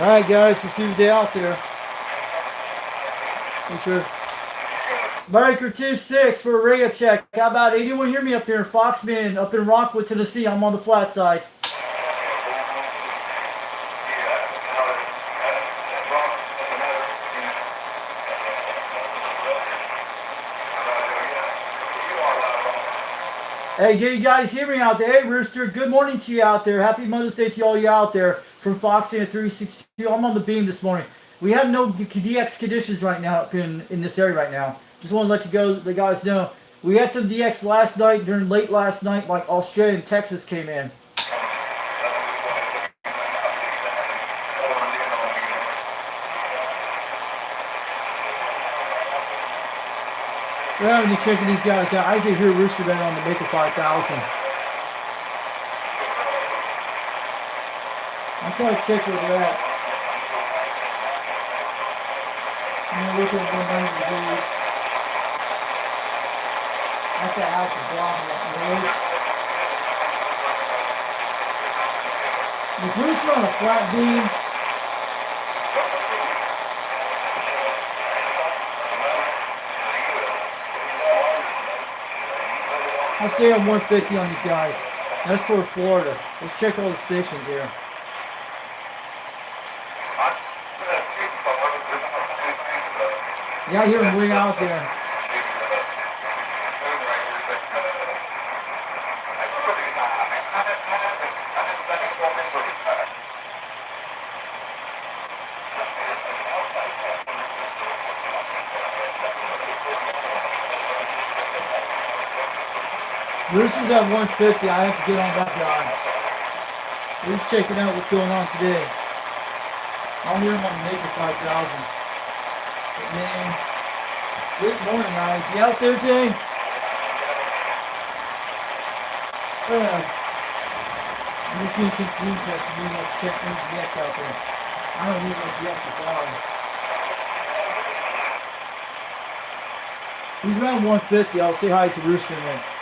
All right, guys, let's see what they out there. Make sure. Breaker 2-6 for a radio check. How about anyone hear me up here in Foxman, up in Rockwood, Tennessee? I'm on the flat side. Hey, do you guys hear me out there? Hey, Rooster, good morning to you out there. Happy Mother's Day to all you out there from Foxman 362. I'm on the beam this morning. We have no DX conditions right now up in this area right now. Just want to let the guys know. We had some DX last night, during late last night, like Australia and Texas came in. Well, when you're checking these guys out, I can hear Rooster Band on the Maker 5000. I'm trying to check where they're at. I'm going to look at 190 degrees. That's that house is blocking that noise. Is Rooster on a flat beam? I'll stay on 150 on these guys. That's towards Florida. Let's check all the stations here. Yeah, I hear them way out there. Rooster's at 150. I have to get on that guy. We're just checking out what's going on today. I'll hear him on the Maker 5000. But man, good morning, guys. You out there today? I'm just doing some green tests and doing check DX out there. I don't even know if DX is on. He's around 150. I'll say hi to Rooster in a minute.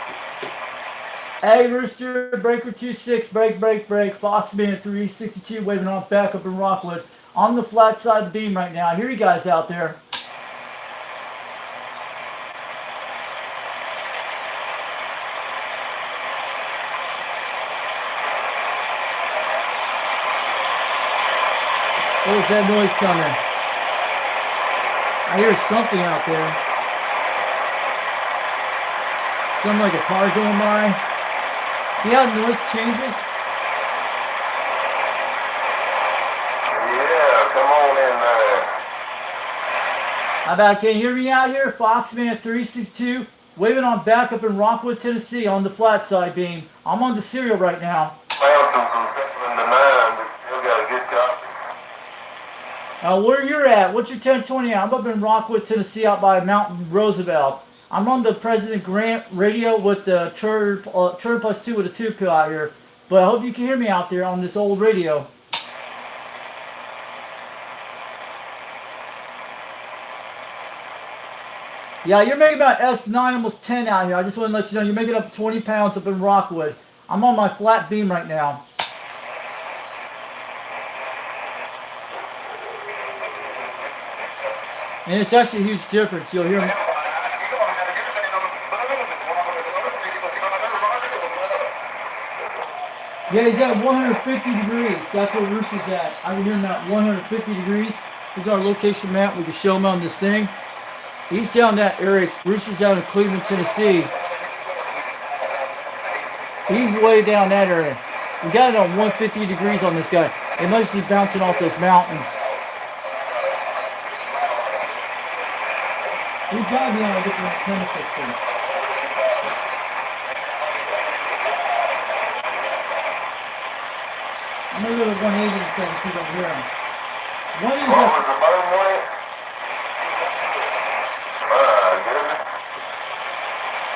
Hey, Rooster, Breaker 2-6, break. Foxman 362, waving on back up in Rockwood. On the flat side of the beam right now. I hear you guys out there. Where's that noise coming? I hear something out there. Something like a car going by. See how the noise changes? Yeah, come on in there. How about, can you hear me out here? Foxman 362, waving on back up in Rockwood, Tennessee on the flat side beam. I'm on the serial right now. Well, from 7 to 9, we still got a good copy. Where you're at? What's your 1020 at? I'm up in Rockwood, Tennessee, out by Mountain Roosevelt. I'm on the President Grant radio with the Turn Plus 2 with a 2 out here. But I hope you can hear me out there on this old radio. Yeah, you're making about S9, almost 10 out here. I just want to let you know, you're making up 20 pounds up in Rockwood. I'm on my flat beam right now. And it's actually a huge difference. You'll hear me. Yeah, he's at 150 degrees. That's where Rooster's at. I can hear him at 150 degrees. This is our location map. We can show him on this thing. He's down that area. Rooster's down in Cleveland, Tennessee. He's way down that area. We got it on 150 degrees on this guy. It must be bouncing off those mountains. He's got to be on a different antenna system. I'm going to go to 180 and see if I can hear him. What was the bottom one?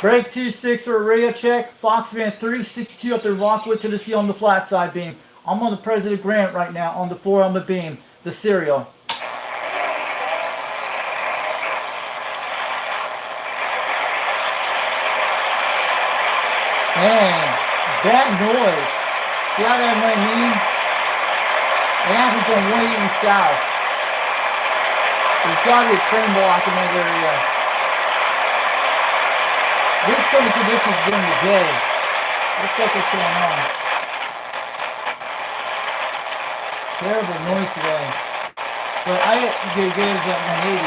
Break 2-6 for a radio check. Foxman 362 up in Rockwood, Tennessee on the flat side beam. I'm on the President Grant right now on the 4 on the beam, the serial. Man, that noise. See how that might mean? It happens on 180 south. There's got to be a train block in that area. This kind of conditions during the day. Let's check what's going on. Terrible noise today. But I get good as at 180.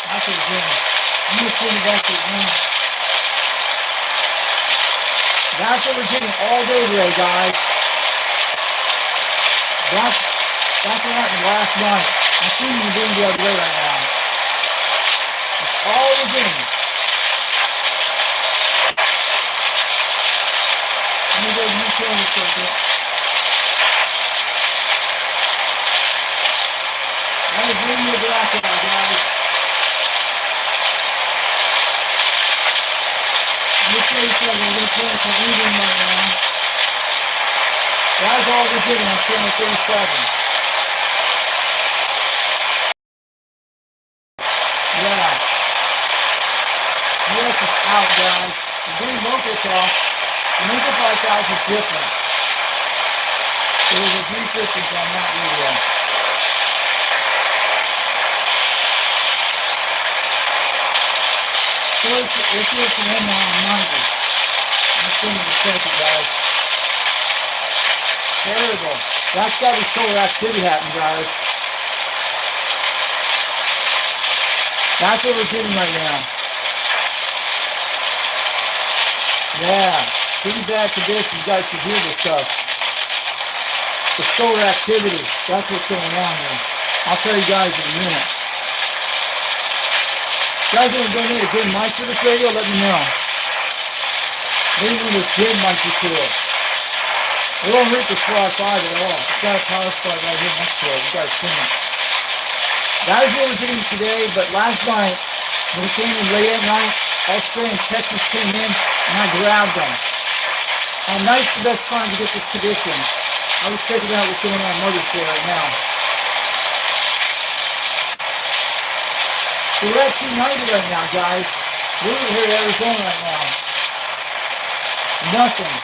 That's what we're doing. I'm gonna send it back to one. That's what we're getting all day today, guys. That's what happened last night. I'm seeing you being the other way right now. That's all we're getting. Let me go to UK in a second. That is Radio Blackout, guys. Let me show you something. We're going to put it to Eden right now. That's all we're getting on channel 37. Yeah. GX is out, guys. We're doing local talk. The Maker 5000 is different. There was a huge difference on that video. Let's get it to 1 mile and 90. I'm seeing in a second, guys. Terrible. That's got to be solar activity happening, guys. That's what we're getting right now. Yeah. Pretty bad conditions. You guys should hear this stuff. The solar activity. That's what's going on here. I'll tell you guys in a minute. You guys want to donate a good mic for this radio? Let me know. Maybe one of those J mics would be cool. It won't hurt this Quad 5 at all. It's got a power supply right here next to it. You guys seen it. That is what we're getting today, but last night, when it came in late at night, Australia and Texas came in, and I grabbed them. And night's the best time to get these conditions. I was checking out what's going on Mother's Day right now. So we're at 290 right now, guys. We're here in Arizona right now. Nothing.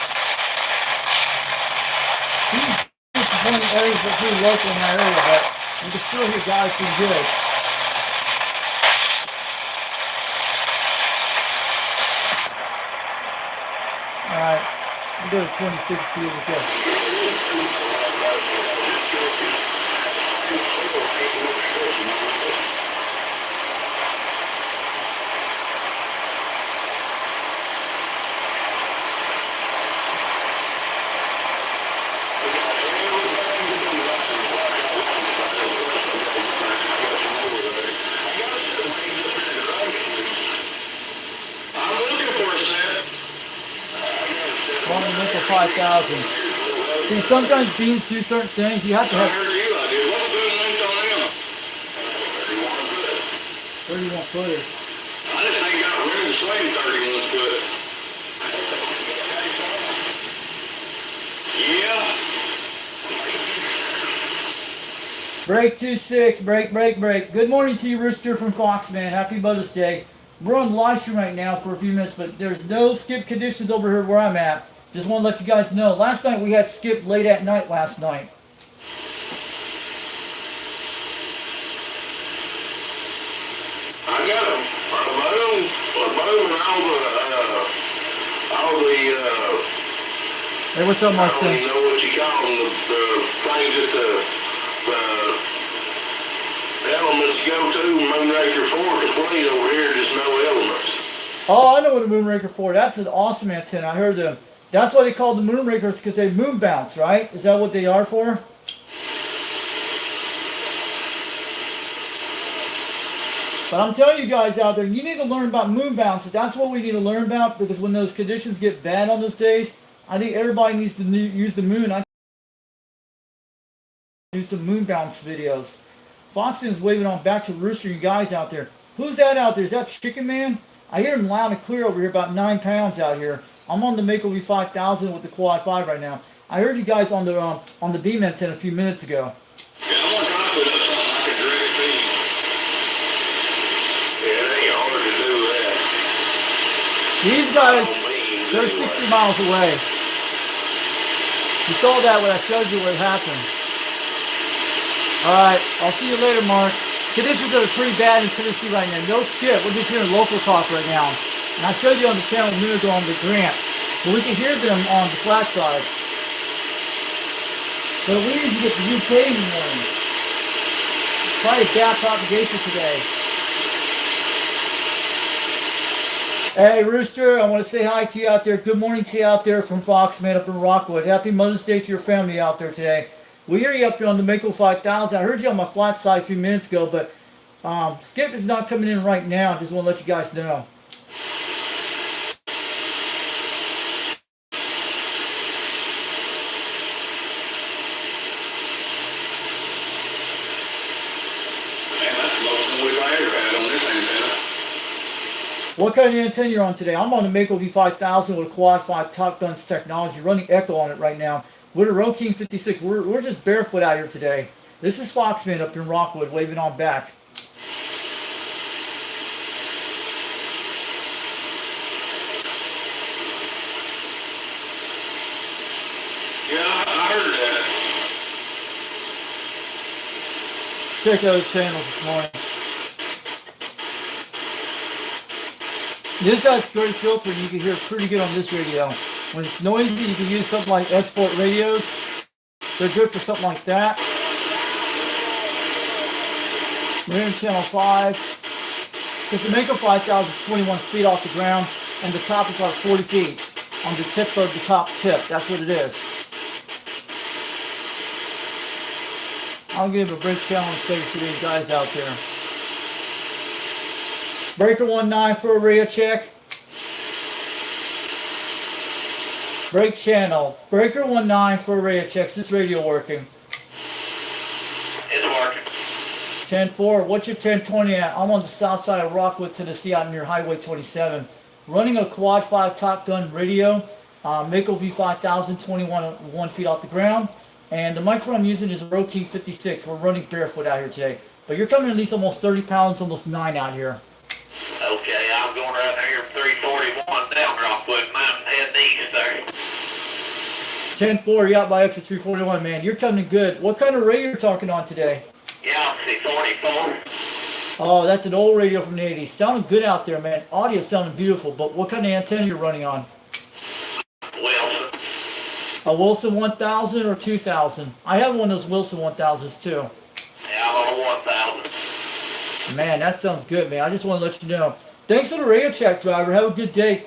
These disappointing areas, but pretty local in that area, but you can still hear guys pretty good. Alright, we'll go to 26 to see what this goes. One nickel 5,000. See, sometimes beams do certain things. You have to have. Where do you want footers? I just ain't got rid of the slave 31 foot. Yeah. Break 26, break. Good morning to you, Rooster from Foxman. Happy Mother's Day. We're on live stream right now for a few minutes, but there's no skip conditions over here where I'm at. Just want to let you guys know. Last night we had skip late at night last night. I got a boom and all the Hey, what's up, I Mark? don't even know what you call them, the things that the elements go to. Moonraker 4 complete over here, just no elements. Oh, I know what a Moonraker 4. That's an awesome antenna. I heard them. That's why they call them Moonrakers, because they moon bounce, right? Is that what they are for? But I'm telling you guys out there, you need to learn about moon bounces. That's what we need to learn about, because when those conditions get bad on those days, I think everybody needs to use the moon. I do some moon bounce videos. Foxton's waving on back to Rooster, you guys out there. Who's that out there? Is that Chicken Man? I hear him loud and clear over here, about 9 pounds out here. I'm on the Mako V5000 with the Quad 5 right now. I heard you guys on the beam antenna a few minutes ago. Yeah, I'm on top of it, something like a direct feed. Yeah, it ain't hard to do that. These guys, they're 60 miles away. You saw that when I showed you what happened. All right, I'll see you later, Mark. Conditions are pretty bad in Tennessee right now. No skip. We're just hearing local talk right now. And I showed you on the channel a minute ago on the Grant. But we can hear them on the flat side. But we usually get the UK in the mornings. Probably bad propagation today. Hey, Rooster, I want to say hi to you out there. Good morning to you out there from Foxman up in Rockwood. Happy Mother's Day to your family out there today. We hear you up there on the Mako 5000. I heard you on my flat side a few minutes ago, but skip is not coming in right now. Just want to let you guys know. What kind of antenna you're on today? I'm on the Mako V5000 with a Quad 5 Top Guns technology, running Echo on it right now. With a Roking 56. We're just barefoot out here today. This is Foxman up in Rockwood, waving on back. Yeah, I heard that. Check out the channels this morning. This has straight filter and you can hear pretty good on this radio. When it's noisy, you can use something like export radios. They're good for something like that. We're in channel 5. Because the Mako 5000 is 21 feet off the ground and the top is like 40 feet on the tip of the top tip. That's what it is. I'll give a break channel and say to these guys out there. Breaker 19 for a radio check. Break channel. Breaker 19 for a radio check. Is this radio working? It's working. 10-4. What's your 1020 at? I'm on the south side of Rockwood, Tennessee, out near Highway 27. Running a Quad 5 Top Gun radio. Mako V5000, 21 feet off the ground. And the microphone I'm using is a Roking 56. We're running barefoot out here today. But you're coming at least almost 30 pounds, almost 9 out here. Okay, I'm going right here 341 down Rockwood Mountain, heading east there. 10-4, you out by exit 341, man. You're coming good. What kind of radio are you talking on today? Yeah, 644. Oh, that's an old radio from the 80s. Sounding good out there, man. Audio sounding beautiful, but what kind of antenna you're running on? Wilson. A Wilson 1000 or 2000? I have one of those Wilson 1000s too. Yeah, I'm on a 1000. Man, that sounds good, man. I just want to let you know. Thanks for the radio check, driver. Have a good day.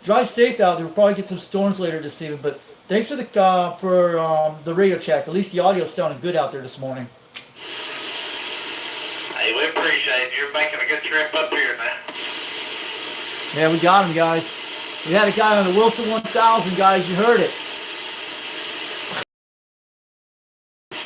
Drive safe out there. We'll probably get some storms later this evening, but thanks for the radio check. At least the audio sounded good out there this morning. Hey, we appreciate it. You're making a good trip up here now. Yeah, we got him, guys. We had a guy on the Wilson 1000, guys. You heard it.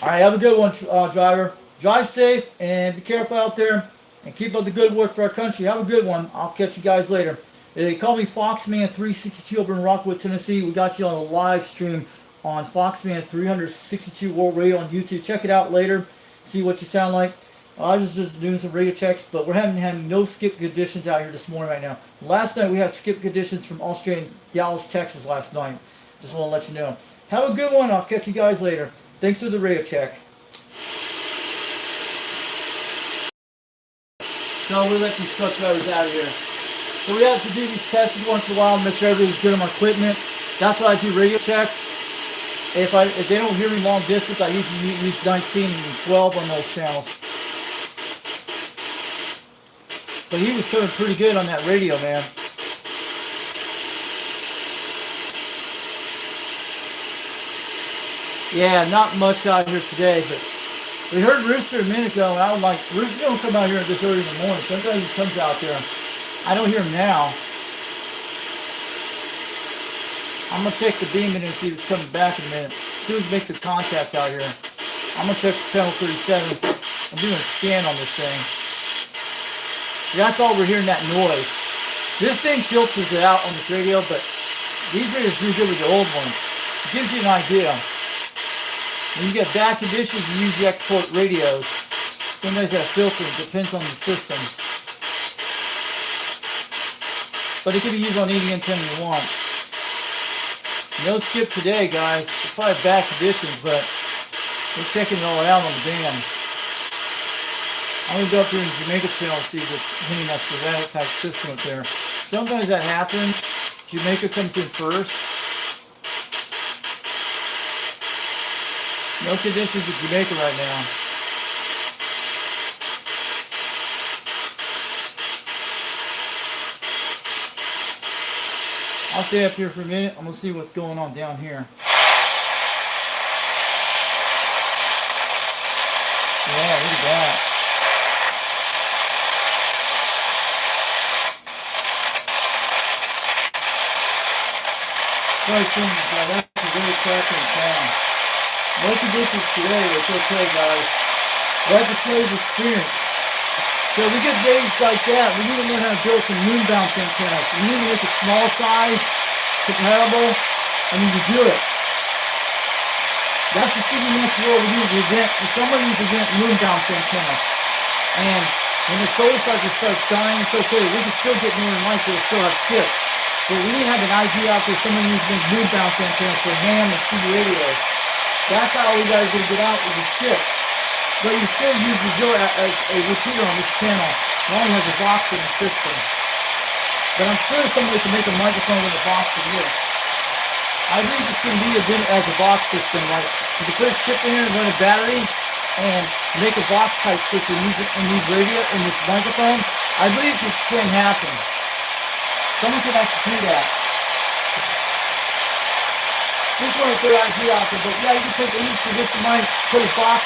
All right, have a good one, driver. Drive safe and be careful out there and keep up the good work for our country. Have a good one. I'll catch you guys later. They call me Foxman 362 over in Rockwood, Tennessee. We got you on a live stream on Foxman 362 World Radio on YouTube. Check it out later. See what you sound like. I was just doing some radio checks, but we're having no skip conditions out here this morning right now. Last night we had skip conditions from Australia and Dallas, Texas last night. Just want to let you know. Have a good one. I'll catch you guys later. Thanks for the radio check. So we'll let these truck drivers out of here. So we have to do these tests once in a while, make sure everything's good on my equipment. That's why I do radio checks. If they don't hear me long distance, I usually use 19 and 12 on those channels. But he was coming pretty good on that radio, man. Yeah, not much out here today, but we heard Rooster a minute ago, and I was like, Rooster don't come out here this early in the morning. Sometimes he comes out there. I don't hear him now. I'm going to check the beam in and see if it's coming back in a minute. As soon as it makes the contacts out here. I'm going to check channel 37. I'm doing a scan on this thing. So that's all we're hearing, that noise. This thing filters it out on this radio, but these radios do good with the old ones. It gives you an idea. When you get bad conditions, you usually export radios. Sometimes that filter depends on the system. but it can be used on any antenna you want. No skip today, guys. It's probably bad conditions, but we're checking it all out on the band. I'm gonna go up here in Jamaica channel and see if it's hitting us with that type system up there. Sometimes that happens. Jamaica comes in first. No conditions at Jamaica right now. I'll stay up here for a minute. I'm gonna see what's going on down here. Yeah, look at that. That's a very crackling sound. No conditions today, it's okay, guys. We have to show you the experience. So we get days like that, we need to learn how to build some moon bounce antennas. We need to make it small size, compatible, and you can do it. That's the city next world. We need to invent, and someone needs to invent moon bounce antennas. And when the solar cycle starts dying, it's okay. We can still get northern lights, it'll still have skip. But we need to have an idea out there. Someone needs to make moon bounce antennas for ham and CB radios. That's how you guys will get out with the skip. But you still use the Zilla as a repeater on this channel. Long has a box in the system. But I'm sure somebody can make a microphone with a box in this. I believe this can be a bit as a box system. Like you can put a chip in it and run a battery and make a box type switch in this microphone. I believe it can happen. Someone can actually do that. Just want to throw an idea out there, but yeah, you can take any traditional mic, put a box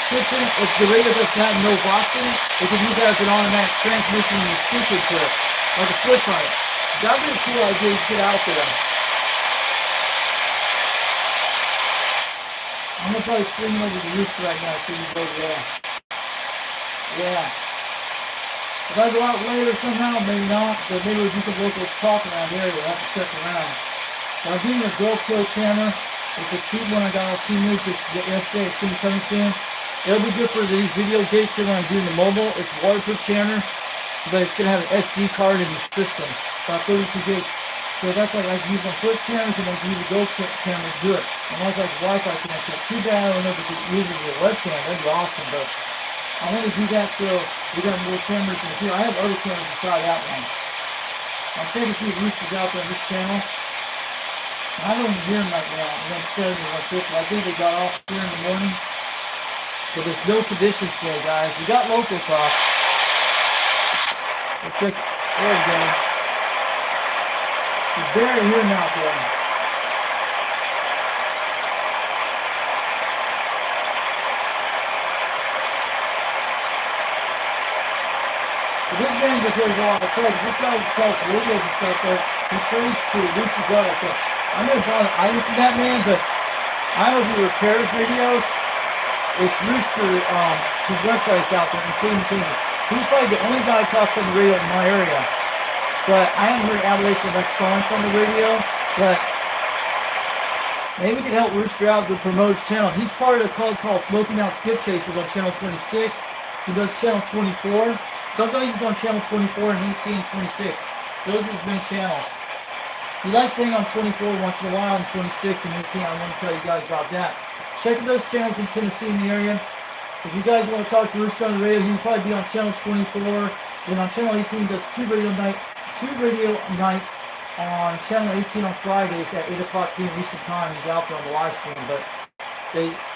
switch in it. If the radio doesn't have no box in it, you can use it as an automatic transmission when you speak into it, like a switch on it. That'd be a cool idea to put out there. I'm gonna try to swing over the rooster right now, see who's over there. Yeah. If I go out later somehow, maybe not, but maybe we'll do some local talk around here. We'll have to check around. But I'm getting a GoPro camera. It's a cheap one I got off Temu just yesterday. It's going to be coming soon. It'll be good for these video gates when I do in the mobile. It's a waterproof camera, but it's going to have an SD card in the system, about 32 gigs. So that's like I can use my flip cameras and I can use a GoPro camera to do it. And that's like Wi-Fi connection. Too bad I don't know if it uses a webcam. That'd be awesome, but I want to do that so we got more cameras in here. I have other cameras beside that one. I'm checking to see if Rooster's out there on this channel. I don't even hear him right now. I'm going to 70 real quick. I think they got off here in the morning. So there's no conditions today, guys. We got local talk. We'll check. There we go. You barely hear him out there. But this man just has a lot of credit. This guy sells radios and stuff, but he trades to Lucy Gutter. So I'm going to buy an item from that man, but I don't know if he repairs radios. It's Rooster, his website's out there in Cleveland, Tennessee. He's probably the only guy that talks on the radio in my area. But I haven't heard Appalachian Electronics on the radio, but maybe we can help Rooster out to promote his channel. He's part of a club called Smoking Out Skip Chasers on channel 26. He does channel 24. Sometimes he's on channel 24 and 18 and 26. Those are his main channels. He likes to hang on 24 once in a while and 26 and 18. I want to tell you guys about that. Check those channels in Tennessee in the area. If you guys want to talk to Rooster on the radio, he'll probably be on channel 24. Then on channel 18, he does two radio night on channel 18 on Fridays at 8 o'clock p.m. Eastern Time. He's out there on the live stream. But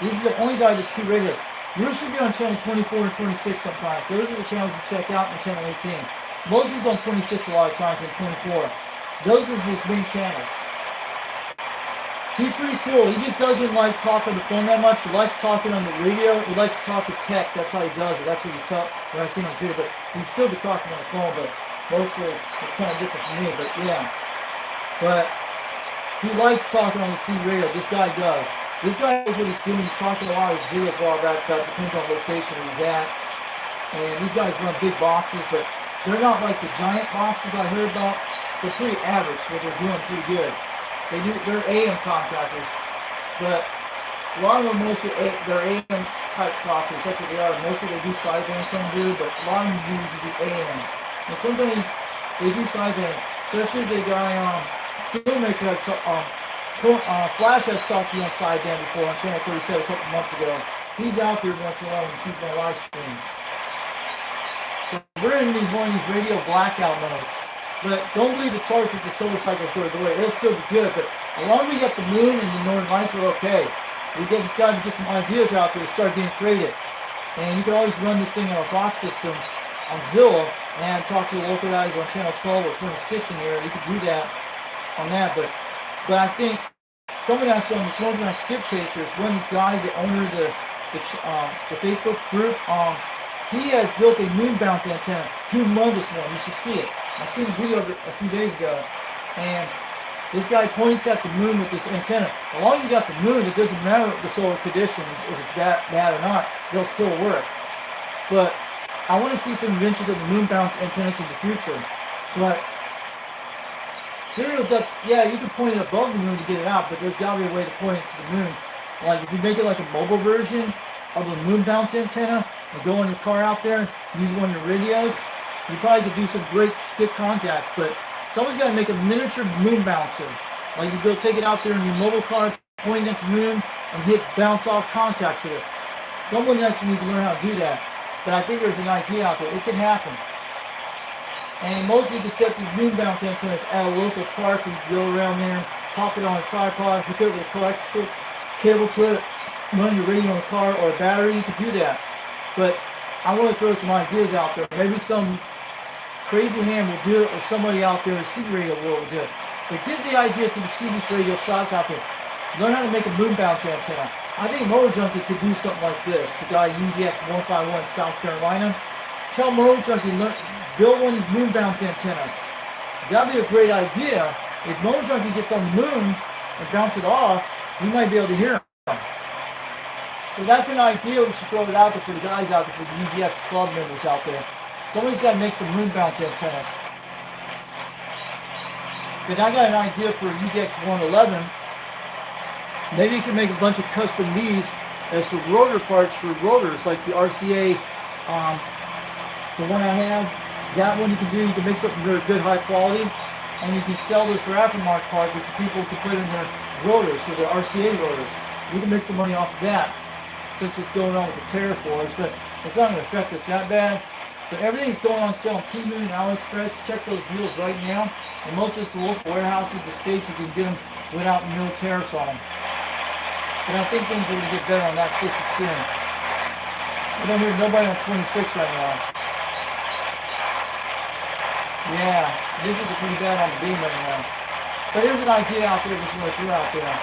this is the only guy that does two radios. Rooster will be on channel 24 and 26 sometimes. Those are the channels you check out on channel 18. Moses on 26 a lot of times and 24. Those are his main channels. He's pretty cool. He just doesn't like talking on the phone that much. He likes talking on the radio. He likes to talk with text. That's how he does it. That's what you tell when I've seen on his video. But he still be talking on the phone, but mostly it's kind of different for me. But yeah. But he likes talking on the C radio. This guy does. This guy knows what he's doing. He's talking a lot of his videos a while back, but it depends on the location where he's at. And these guys run big boxes, but they're not like the giant boxes I heard about. They're pretty average, but they're doing pretty good. They're AM contactors, but a lot of them mostly they're AM type talkers. That's what they are. Mostly they do sideband, some do, but a lot of them usually do AMs. And sometimes they do sideband. Especially the guy, Steelmaker, Flash has talked to you on Sideband before on Channel 37 a couple months ago. He's out there once in a while and sees my live streams. So we're in one of these radio blackout modes. But don't believe the charts that the solar cycle is going to go away. It'll still be good, but as long as we get the moon and the northern lights are okay. We just got to get some ideas out there to start getting creative. And you can always run this thing on a Fox system on Zillow and talk to the local guys on Channel 12 or 26 in here. You could do that on that. But I think someone actually on the Smoking on Skip Chasers, one of these guys, the owner of the Facebook group, he has built a moon bounce antenna. Humongous one. You should see it. I've seen a video of it a few days ago. And this guy points at the moon with this antenna. As long as you got the moon, it doesn't matter the solar conditions, if it's bad or not, they'll still work. But I want to see some inventions of the moon bounce antennas in the future. But Serial's got, yeah, you can point it above the moon to get it out, but there's got to be a way to point it to the moon. Like if you make it like a mobile version of the moon bounce antenna and go in your car out there, use one of your radios, you probably could do some great skip contacts. But someone's got to make a miniature moon bouncer. Like you go take it out there in your mobile car, point at the moon, and hit bounce off contacts with it. Someone actually needs to learn how to do that. But I think there's an idea out there. It can happen. And mostly you can set these moon bounce antennas at a local park. You can go around there, pop it on a tripod, hook it with a coax cable to it, run your radio in a car or a battery. You could do that. But I want to throw some ideas out there. Maybe some crazy hand will do it, or somebody out there in the CB radio world will do it. But give the idea to the CB radio shops out there. Learn how to make a moon bounce antenna. I think Motor Junkie could do something like this. The guy UGX 151 in South Carolina. Tell Motor Junkie, build one of these moon bounce antennas. That'd be a great idea. If Motor Junkie gets on the moon and bounce it off, we might be able to hear him. So that's an idea. We should throw it out there for the guys out there, for the UGX club members out there. Somebody's got to make some moon bounce antennas. But I got an idea for UGX 111. Maybe you can make a bunch of custom these as for rotor parts for rotors, like the RCA, the one I have. That one you can do. You can make something really good, high quality, and you can sell those for aftermarket parts, which people can put in their rotors, so their RCA rotors. You can make some money off of that, since it's going on with the tariff wars. But it's not going to affect us that bad. But everything's going on sale on Temu and AliExpress. Check those deals right now. And most of it's the local warehouses, the states, you can get them without no tariffs on them. But I think things are going to get better on that system soon. I don't hear nobody on 26 right now. Yeah, this is pretty bad on the beam right now. But there's an idea out there just want to throw out there.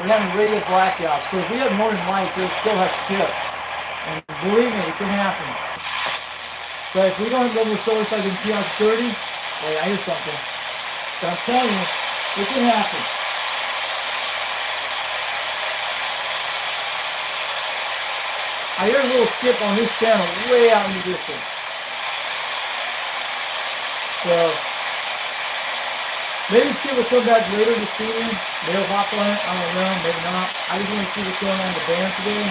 We're having radio blackouts, but if we have northern lights, it'll still have skip. And believe me, it can happen. But if we don't have no more solar cycle in 2030, hey, I hear something. But I'm telling you, it can happen. I hear a little skip on this channel way out in the distance. So, maybe Skip will come back later this evening. Maybe he'll hop on it. I don't know. Maybe not. I just want to see what's going on in the band today.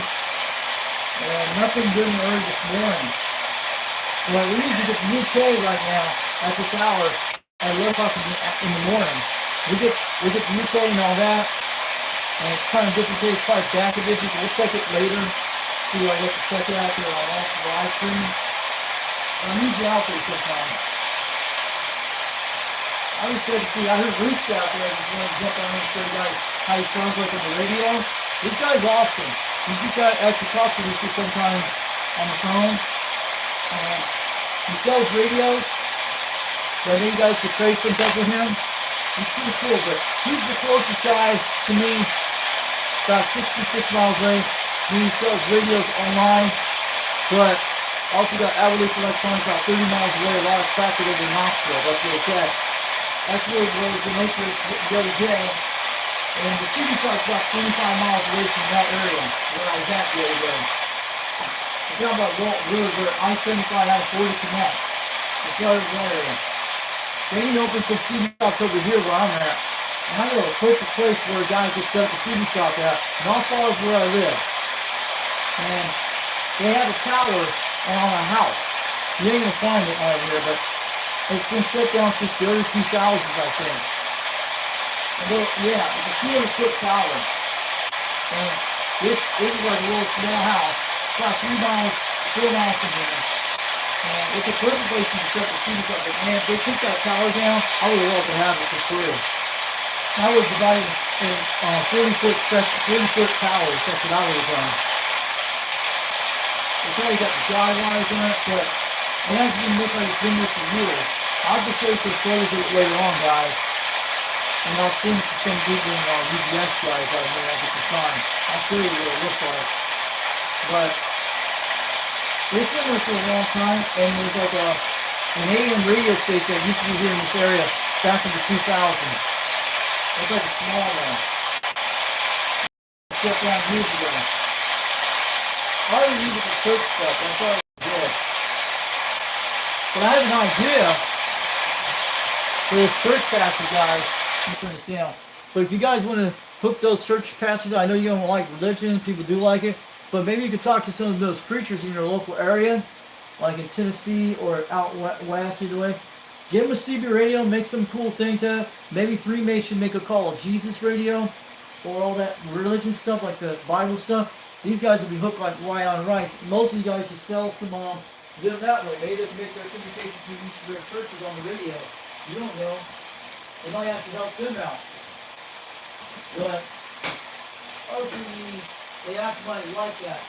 And nothing good early this morning. But we usually get the UK right now at this hour at 11 o'clock in the morning. We get the UK and all that. And it's kind of different today. It's probably back editions. We'll check it later. See what I get to check it out there on the live stream. I'm usually out there sometimes. I was sure to see, I heard Rooster out there. I just wanted to jump on and show you guys how he sounds like on the radio. This guy's awesome. You should actually talk to Rooster sometimes on the phone. And he sells radios. So I think you guys could trade some stuff with him. He's pretty cool, but he's the closest guy to me, about 66 miles away. He sells radios online, but also got Evolution Electronics about 30 miles away, a lot of traffic over in Knoxville. That's where it's at. That's where it was in Oak Ridge the other day. And the CB shop's about 25 miles away from that area where I was at the other day. I'm talking about Walt Road where I-75 out of 40 connects. It's right over that area. Then you open some CB shops over here where I'm at. And I know a perfect place where a guy could set up a CB shop at, not far from where I live. And they have a tower and on a house. You ain't gonna find it over here, but It's been shut down since the early 2000s, I think. Well, yeah, it's a 200-foot tower. And this is like a little small house. It's about 3 miles, 4 miles from here. And it's a perfect place to set the cedars up. But man, if they took that tower down, I would have loved to have it for free. I would have divided in 40-foot towers. That's what I would have done. It's already got the guy wires on it, but it hasn't even looked like it's been there for years. I'll have to show you some photos of it later on, guys. And I'll send it to some people in UGX guys out here after some time. I'll show you what it looks like. But it's been there for a long time, and there's like an AM radio station that used to be here in this area back in the 2000s. It's like a small one. Shut down years ago. I already use it for church stuff, that's why I did. But I have an idea for those church pastor guys. Let me turn this down. But if you guys want to hook those church pastors, I know you don't like religion, people do like it, but maybe you could talk to some of those preachers in your local area, like in Tennessee or out west either way. Give them a CB radio, make some cool things out of it. Maybe 3 May should make a call of Jesus radio or all that religion stuff, like the Bible stuff. These guys will be hooked like rye on rice. Most of you guys should sell some, do it that way. Maybe they can make their communication to each of their churches on the radio. You don't know. It might actually help them out. But mostly they actually might like that.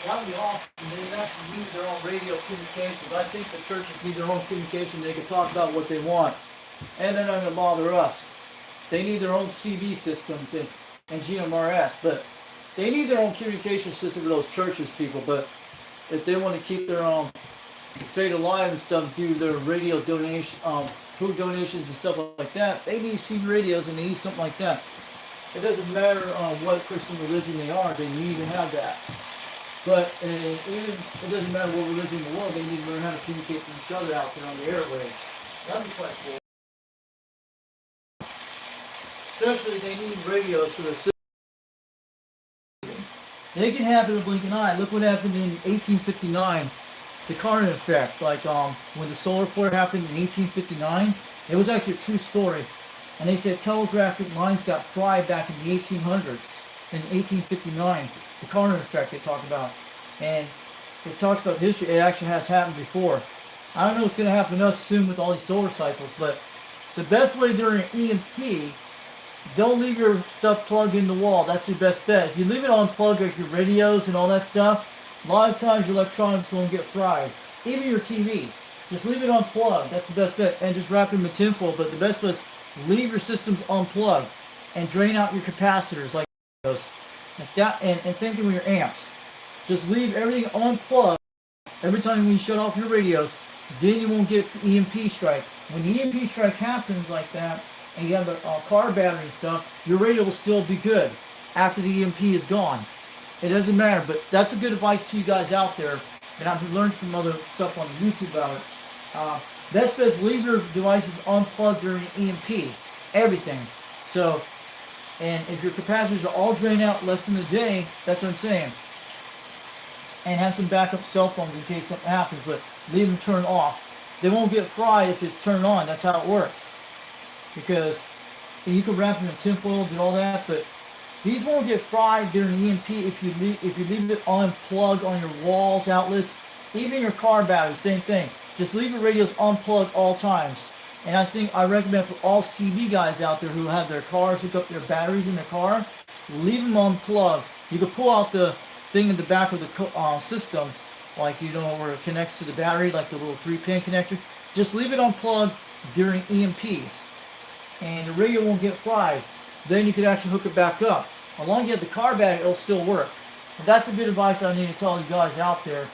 That would be awesome. They actually need their own radio communications. I think the churches need their own communication. They can talk about what they want. And they're not going to bother us. They need their own CB systems and GMRS. But they need their own communication system for those churches, people. But if they want to keep their faith alive and stuff, do their radio donation, food donations and stuff like that, they need CB radios and they need something like that. It doesn't matter what Christian religion they are, they need to have that. But even it doesn't matter what religion in the world, they need to learn how to communicate with each other out there on the airwaves. That'd be quite cool. Especially they need radios for their system. They can happen in a blink of an eye. Look what happened in 1859. The Carter effect, like when the solar flare happened in 1859, it was actually a true story. And they said telegraphic lines got fried back in the 1800s, in 1859. The Carter effect they talk about. And it talks about history. It actually has happened before. I don't know what's going to happen to us soon with all these solar cycles, but the best way during an EMP, don't leave your stuff plugged in the wall. That's your best bet. If you leave it unplugged, like your radios and all that stuff, a lot of times your electronics won't get fried. Even your TV. Just leave it unplugged. That's the best bet. And just wrap it in tinfoil. But the best bet is leave your systems unplugged and drain out your capacitors like those. Like that, and same thing with your amps. Just leave everything unplugged every time you shut off your radios. Then you won't get the EMP strike. When the EMP strike happens like that, and you have a car battery and stuff, your radio will still be good after the EMP is gone. It doesn't matter, but that's a good advice to you guys out there. And I've learned from other stuff on YouTube about it. Best bet is leave your devices unplugged during EMP. Everything. So, and if your capacitors are all drained out less than a day, that's what I'm saying. And have some backup cell phones in case something happens, but leave them turned off. They won't get fried if it's turned on. That's how it works. Because you can wrap them in tinfoil, do all that, but these won't get fried during the EMP if you leave it unplugged on your walls, outlets, even your car battery, same thing. Just leave your radios unplugged all times. And I recommend for all CB guys out there who have their cars, hook up their batteries in their car, leave them unplugged. You can pull out the thing in the back of the system, like where it connects to the battery, like the little 3-pin connector. Just leave it unplugged during EMPs. And the radio won't get fried. Then you can actually hook it back up. As long as you have the car battery, it'll still work. And that's a good advice I need to tell you guys out there.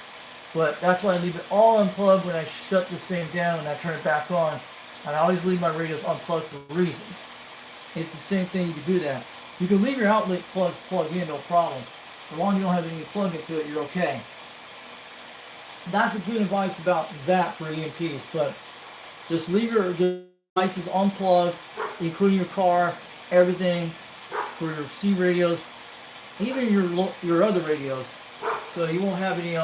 But that's why I leave it all unplugged when I shut this thing down and I turn it back on. And I always leave my radios unplugged for reasons. It's the same thing, you can do that. You can leave your outlet plugged in, no problem. As long as you don't have any plug into it, you're okay. That's a good advice about that for EMPs. But just leave your devices unplugged, including your car, everything, for your C radios, even your other radios, so you won't have any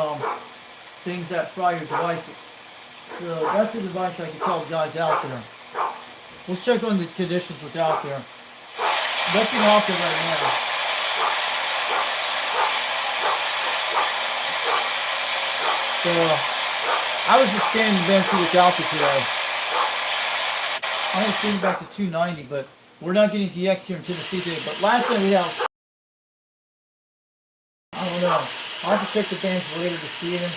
things that fry your devices. So that's the advice I can tell the guys out there. Let's check on the conditions, what's out there. Nothing out there right now. So I was just scanning the band to see what's out there today. I was seeing back to 290, but we're not getting DX here in Tennessee today. But last night we had, I don't know. I'll have to check the bands later to see them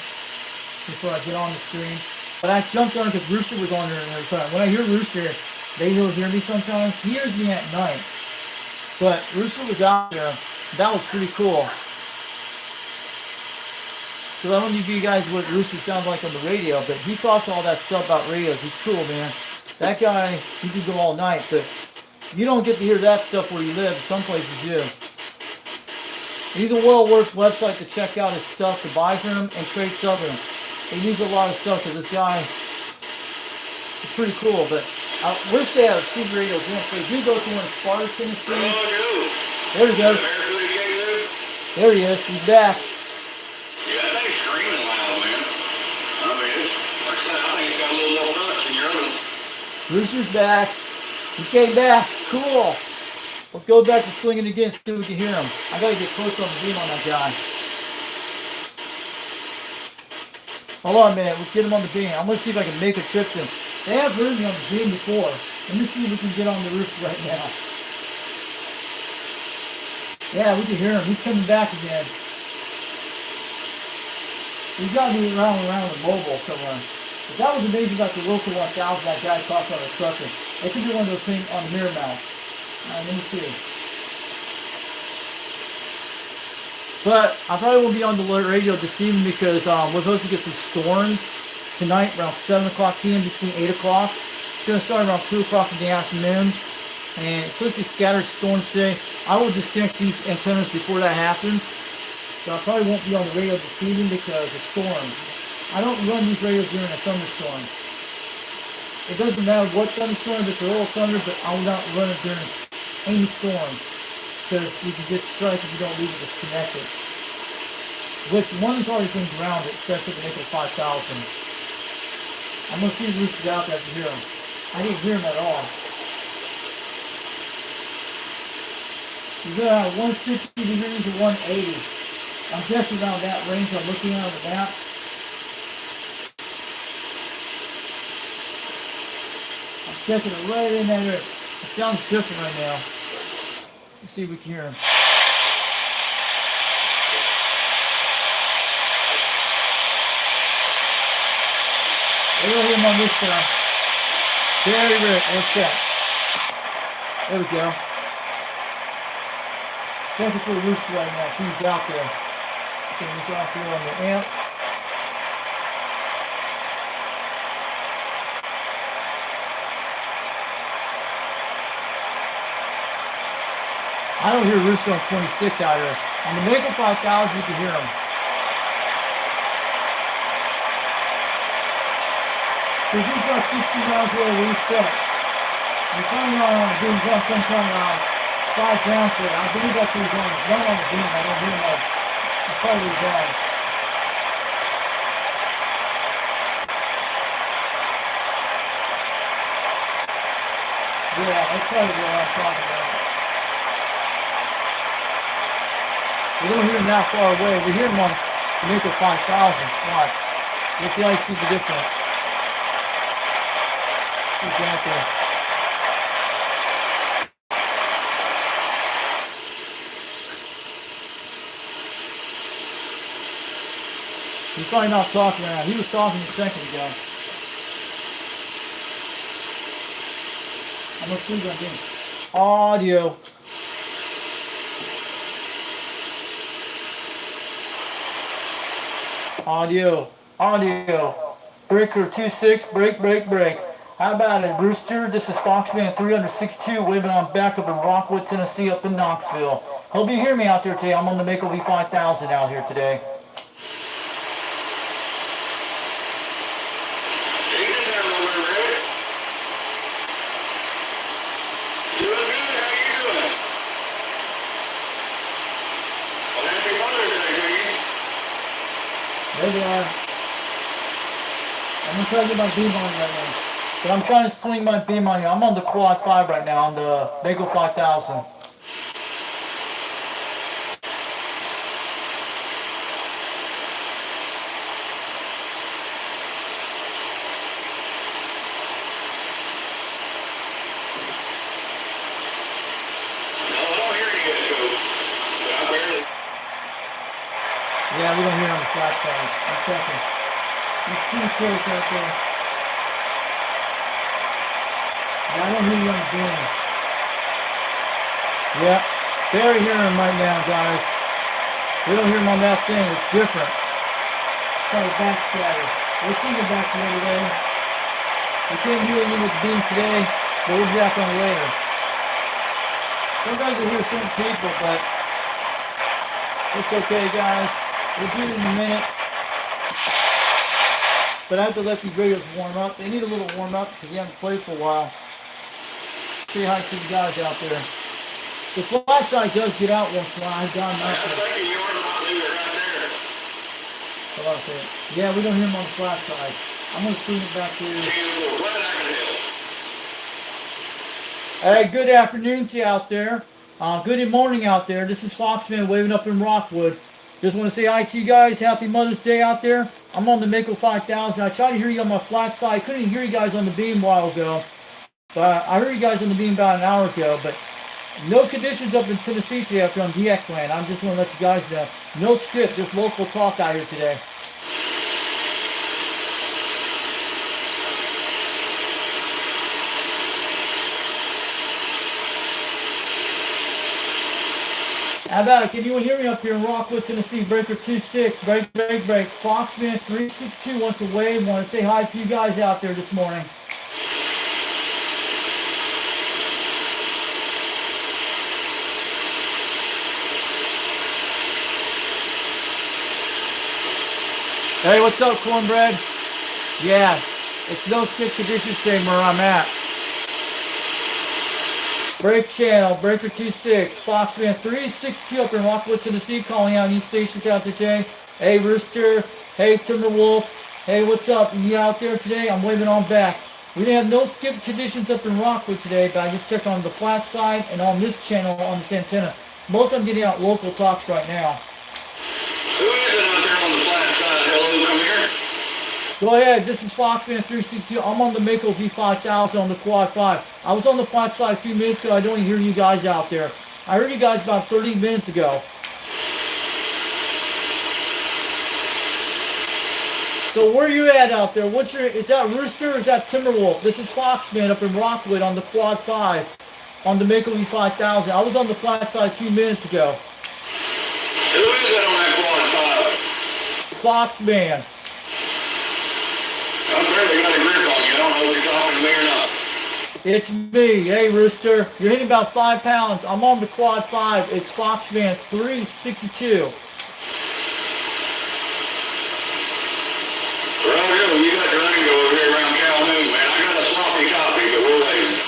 before I get on the stream. But I jumped on because Rooster was on there every time. When I hear Rooster, they will hear me sometimes. He hears me at night. But Rooster was out there. That was pretty cool. Because I don't know if you guys what Rooster sounds like on the radio, but he talks all that stuff about radios. He's cool, man. That guy, he could go all night, but you don't get to hear that stuff where you live. Some places do. He's a well-worked website to check out his stuff, to buy from him, and trade stuff with him. He needs a lot of stuff, because this guy is pretty cool, but I wish they had a secret radio event. They do go to one in Sparta, Tennessee. There he goes. There he is. He's back. Yeah, they screaming loud, man. I mean, it's, like I said, I think it's got a little nuts in your oven. Rooster's back. He came back. Cool. Let's go back to swinging again, see if we can hear him. I gotta get close on the beam on that guy. Hold on, man. Let's get him on the beam. I'm gonna see if I can make a trip to him. They have heard me on the beam before. Let me see if we can get on the roof right now. Yeah, we can hear him. He's coming back again. He's got to be around the mobile somewhere. But that was amazing about the Wilson 1000, that guy talked on the trucker. They could do one of those things on the mirror mounts. Let me see. But I probably won't be on the radio this evening because we're supposed to get some storms tonight around 7 o'clock p.m. between 8 o'clock. It's going to start around 2 o'clock in the afternoon. And it's supposed to be scattered storms today. I will disconnect these antennas before that happens. So I probably won't be on the radio this evening because of storms. I don't run these radios during a thunderstorm. It doesn't matter what thunderstorm, if it's a little thunder, but I will not run it during any storm. Because you can get strike if you don't leave it disconnected. Which one's already been grounded, except for the Nickel 5000. I'm going to see if Rooster's out there to hear him. I didn't hear him at all. He's at 150 degrees or 180. I'm guessing around that range. I'm looking at the maps. I'm checking it right in that area. It sounds different right now. Let's see if we can hear him. We're going to hear him on this side. Very good. What's that? There we go. Checking for Rooster right now. See he's out there. Checking this out here on the amp. I don't hear Rooster on 26 out here. On the Maple 5000, you can hear him. Because he's about 60 miles away where we expect. He's running on the beams on some kind of 5 ground for it. I believe that's what he's on. He's running on the beam. I don't hear him like, that's probably what he's on. Yeah, that's probably what I'm talking about. We don't hear him that far away. We hear him on the Maker 5000. Watch. Let's see how you see the difference. He's out there. He's probably not talking right now. He was talking a second ago. I'm going to see that thing. Audio. Audio. Breaker 26, break. How about it, Rooster? This is Foxman 362, waving on back up in Rockwood, Tennessee, up in Knoxville. Hope you hear me out there today. I'm on the Mako V5000 out here today. There they are. I'm gonna try to get my beam on you right now. But I'm trying to swing my beam on you. I'm on the quad 5 right now on the Mako 5000. Yeah, we don't hear on the flat side. I'm checking. It's pretty close out there. Yeah, I don't hear you on the beam. Yeah, barely hearing him right now, guys. We don't hear him on that thing. It's different. Sorry, backscatter. We'll see you back the other day. We can't do anything with the beam today, but we'll be back on it later. Sometimes I hear certain people, but it's okay, guys. We'll do it in a minute. But I have to let these radios warm up. They need a little warm up because they haven't played for a while. Say hi to the guys out there. The flat side does get out once in a while. I've gone out there. Hold on a second. Yeah, we don't hear them on the flat side. I'm going to see them back here. Hey, good afternoon to you out there. Good morning out there. This is Foxman waving up in Rockwood. Just want to say hi to you guys. Happy Mother's Day out there. I'm on the Mako 5000. I tried to hear you on my flat side. Couldn't hear you guys on the beam a while ago. But I heard you guys on the beam about an hour ago. But no conditions up in Tennessee today after on DX land. I'm just want to let you guys know. No skip, just local talk out here today. How about it? Can anyone hear me up here in Rockwood, Tennessee? Breaker 26, break. Foxman 362 wants a wave. Want to say hi to you guys out there this morning. Hey, what's up, Cornbread? Yeah, it's no skip conditions today where I'm at. Break channel, Breaker 26, Foxman 362 up in Rockwood, Tennessee, calling out new stations out there today. Hey, Rooster. Hey, Timberwolf. Hey, what's up? You out there today? I'm waving on back. We didn't have no skip conditions up in Rockwood today, but I just checked on the flat side and on this channel on this antenna. Most I'm getting out local talks right now. Who is it out there on the flat side? Hello, come here. Go ahead, this is Foxman 362. I'm on the Mako V5000 on the Quad 5. I was on the flat side a few minutes ago. I don't hear you guys out there. I heard you guys about 30 minutes ago. So where are you at out there? Is that Rooster or is that Timberwolf? This is Foxman up in Rockwood on the Quad 5 on the Mako V5000. I was on the flat side a few minutes ago. Who is it on that Quad 5? Foxman. I barely got a grip on you. I don't know if you're talking to me or not. It's me. Hey, Rooster. You're hitting about 5 pounds. I'm on the Quad 5. It's Foxman 362. Roger, you got your running go over here around Calhoun, man. I got a sloppy copy, but we're waiting.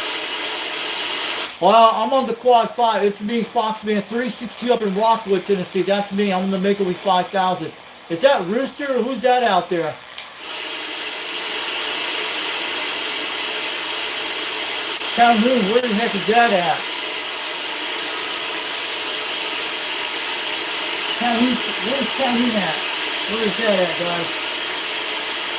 Well, I'm on the Quad 5. It's me, Foxman 362 up in Rockwood, Tennessee. That's me. I'm on the Mako V5000. Is that Rooster or who's that out there? Calhoun, where the heck is that at? Calhoun, where's Calhoun at? Where is that at, guys?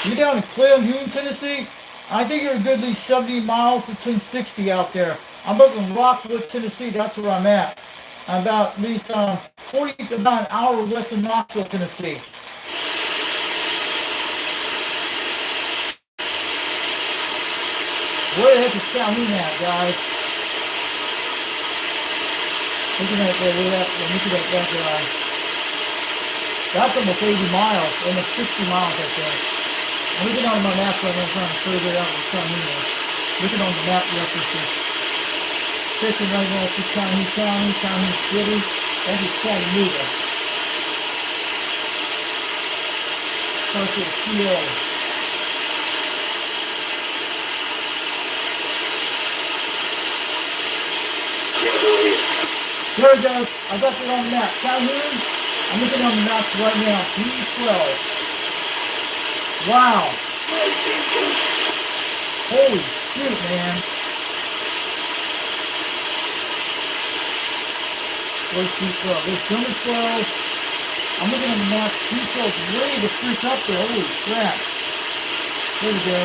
You down in Calhoun, Tennessee? I think you're a good at least 70 miles between 60 out there. I'm up in Rockwood, Tennessee. That's where I'm at. I'm about at least 40 to about an hour west of Knoxville, Tennessee. Where the heck is Calhoun at, guys? Looking at that guy. That's almost 80 miles, almost 60 miles, I think. I'm looking on my map right now, trying to figure out where Calhoun is. Looking on the map references. Checking right now, see Calhoun County, Calhoun City, and it's Chattanooga. Start with CA. There it goes. I got it on the map. Calhoun, I'm looking on the map right now. P12. Wow. Holy shoot, man. Where's D12? There's German 12. I'm looking at the max. D12's ready to freak up there. Holy crap. There we go.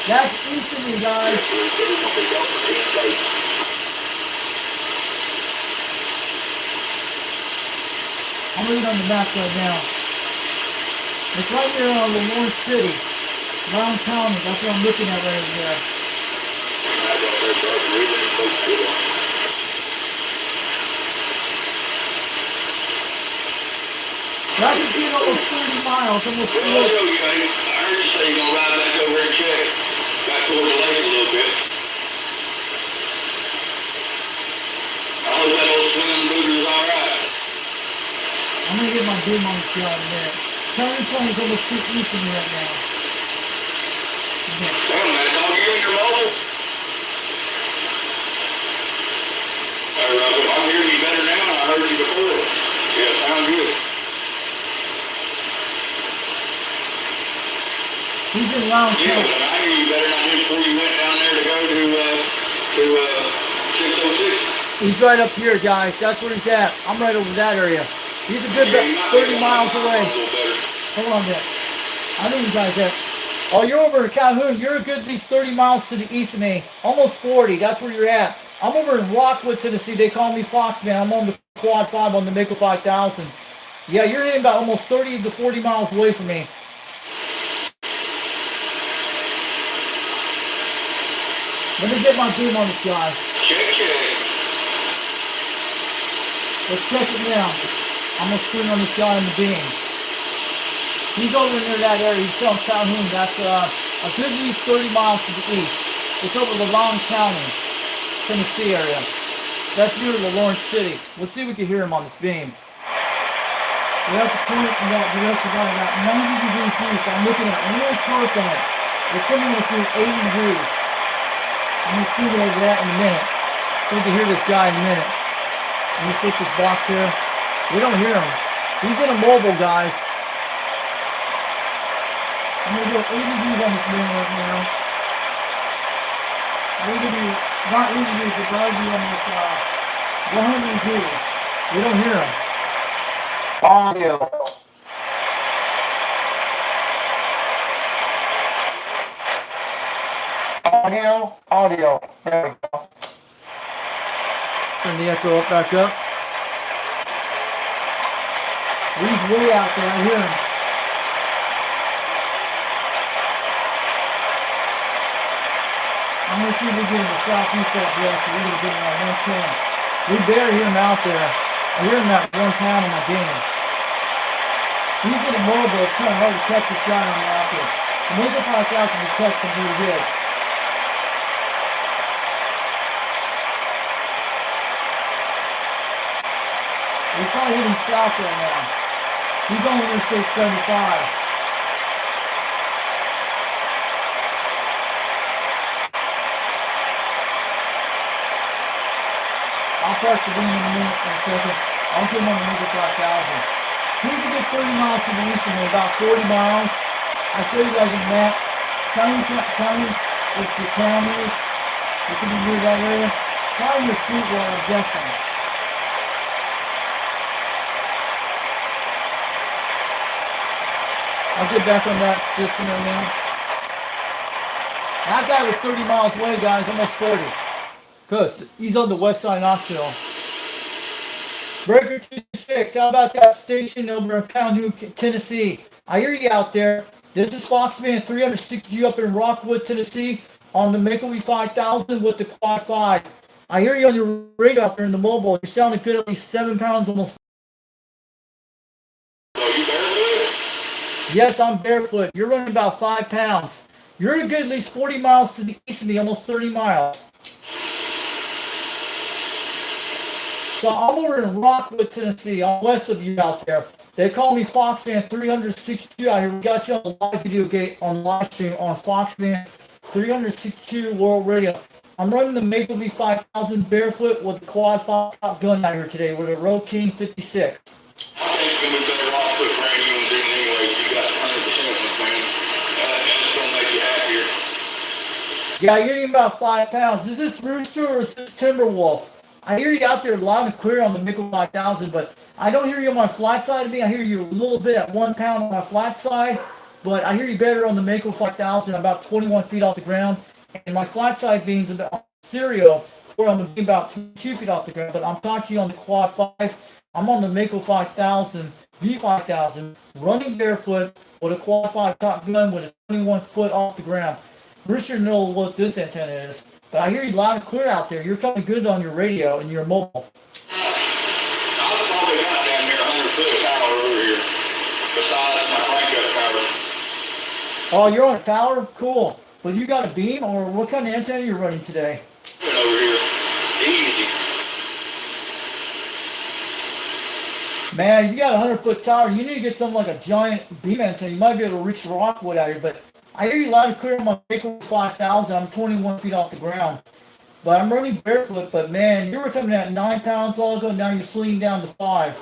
That's east of me, guys. I'm looking on the map right now. It's right there on the Lawrence City, Brown County. That's what I'm looking at right over there. That's a bit almost 30 miles, almost 40. I heard you say you're going to ride back over and check back toward the lake a little bit. I hope that old swimming booter's all right. I'm going to get my beam on this guy in a minute. County is almost too east of me right now. Okay. Damn, man, dog, you in your mobile? I'm hearing you better now than I heard you before. Yeah, sound good. He's in Round Yeah, County. but I hear you better than I did before you went down there to go to 606. He's right up here, guys. That's where he's at. I'm right over that area. He's a good 30 miles away. Hold on a minute. I know you guys at. Oh, you're over in Calhoun. You're a good at least 30 miles to the east of me. Almost 40. That's where you're at. I'm over in Rockwood, Tennessee. They call me Foxman. I'm on the Quad 5 on the Mako 5000. Yeah, you're hitting about almost 30 to 40 miles away from me. Let me get my beam on this guy. Check. Let's check it now. I'm going to swing on this guy in the beam. He's over near that area. He's from Calhoun. That's a good at least 30 miles to the east. It's over the Long County, Tennessee area. That's near the Lawrence City. We'll see if we can hear him on this beam. We have to point in that direction about 90 degrees east. I'm looking at really close on it. It's going to be almost 80 degrees. I'm going to zoom it over that in a minute. So we can hear this guy in a minute. Let me switch his box here. We don't hear him. He's in a mobile, guys. I'm going to go 80 degrees on this man right now. I'm going to be not 80 degrees, but probably be almost 100 degrees. We don't hear him. Audio. Audio. There we go. Turn the echo up, back up. He's way out there. I hear him. I'm going to see if we get in the southeast that direction. We're going to get around 110. We barely hear him out there. I hear him at 1 pound on my game. He's in a mobile. It's kind of hard to catch this guy on the out there. The Mako 5000 to catch him pretty good. He's probably hitting south right now. He's on Interstate 75. I'll park the beam in a second. I'll get him on the Mako 5000. He's a good 30 miles to the east of me, about 40 miles. I'll show you guys a map. County is the town is. You can be near that area. Probably your Sweetwater, I'm guessing. I'll get back on that system right now. That guy was 30 miles away, guys, almost 40. Because he's on the west side of Knoxville. Breaker 26, how about that station over in Calhoun, Tennessee? I hear you out there. This is Foxman 360 up in Rockwood, Tennessee on the Mako 5000 with the Quad 5. I hear you on your radio out there in the mobile. You're sounding good, at least 7 pounds almost. Yes, I'm barefoot. You're running about 5 pounds. You're a good at least 40 miles to the east of me, almost 30 miles. So I'm over in Rockwood, Tennessee. I'm west of you out there. They call me Foxman 362 out here. We got you on the live video gate on live stream on Foxman 362 World Radio. I'm running the Mako V5000 barefoot with the Quad 5 gun out here today with a Road King 56. it's going to be better off putting brand new ones in anyway. You got 100% ones, man. And it's going to make you happier. Yeah, you're getting about 5 pounds. Is this Rooster or is this Timberwolf? I hear you out there loud and clear on the Miko 5000, but I don't hear you on my flat side of me. I hear you a little bit at 1 pound on my flat side, but I hear you better on the Mako 5000, about 21 feet off the ground. And my flat side beams about serial, or on the beam about 2 feet off the ground. But I'm talking to you on the Quad 5. I'm on the Mako 5000, V5000, running barefoot with a Quad 5 Top Gun with a 21 foot off the ground. Rooster know what this antenna is, but I hear you loud and clear out there. You're coming good on your radio and your mobile. I've probably got damn near 100 foot of power over here, besides my crank up power. Oh, you're on a tower? Cool. But you got a beam, or what kind of antenna you're running today? Over here, easy. Man, you got a 100-foot tower. You need to get something like a giant beam antenna. You might be able to reach Rockwood out here, but I hear you loud and clear on my Mako 5000. I'm 21 feet off the ground. But I'm running barefoot, but man, you were coming at 9 pounds a while ago, now you're slinging down to 5.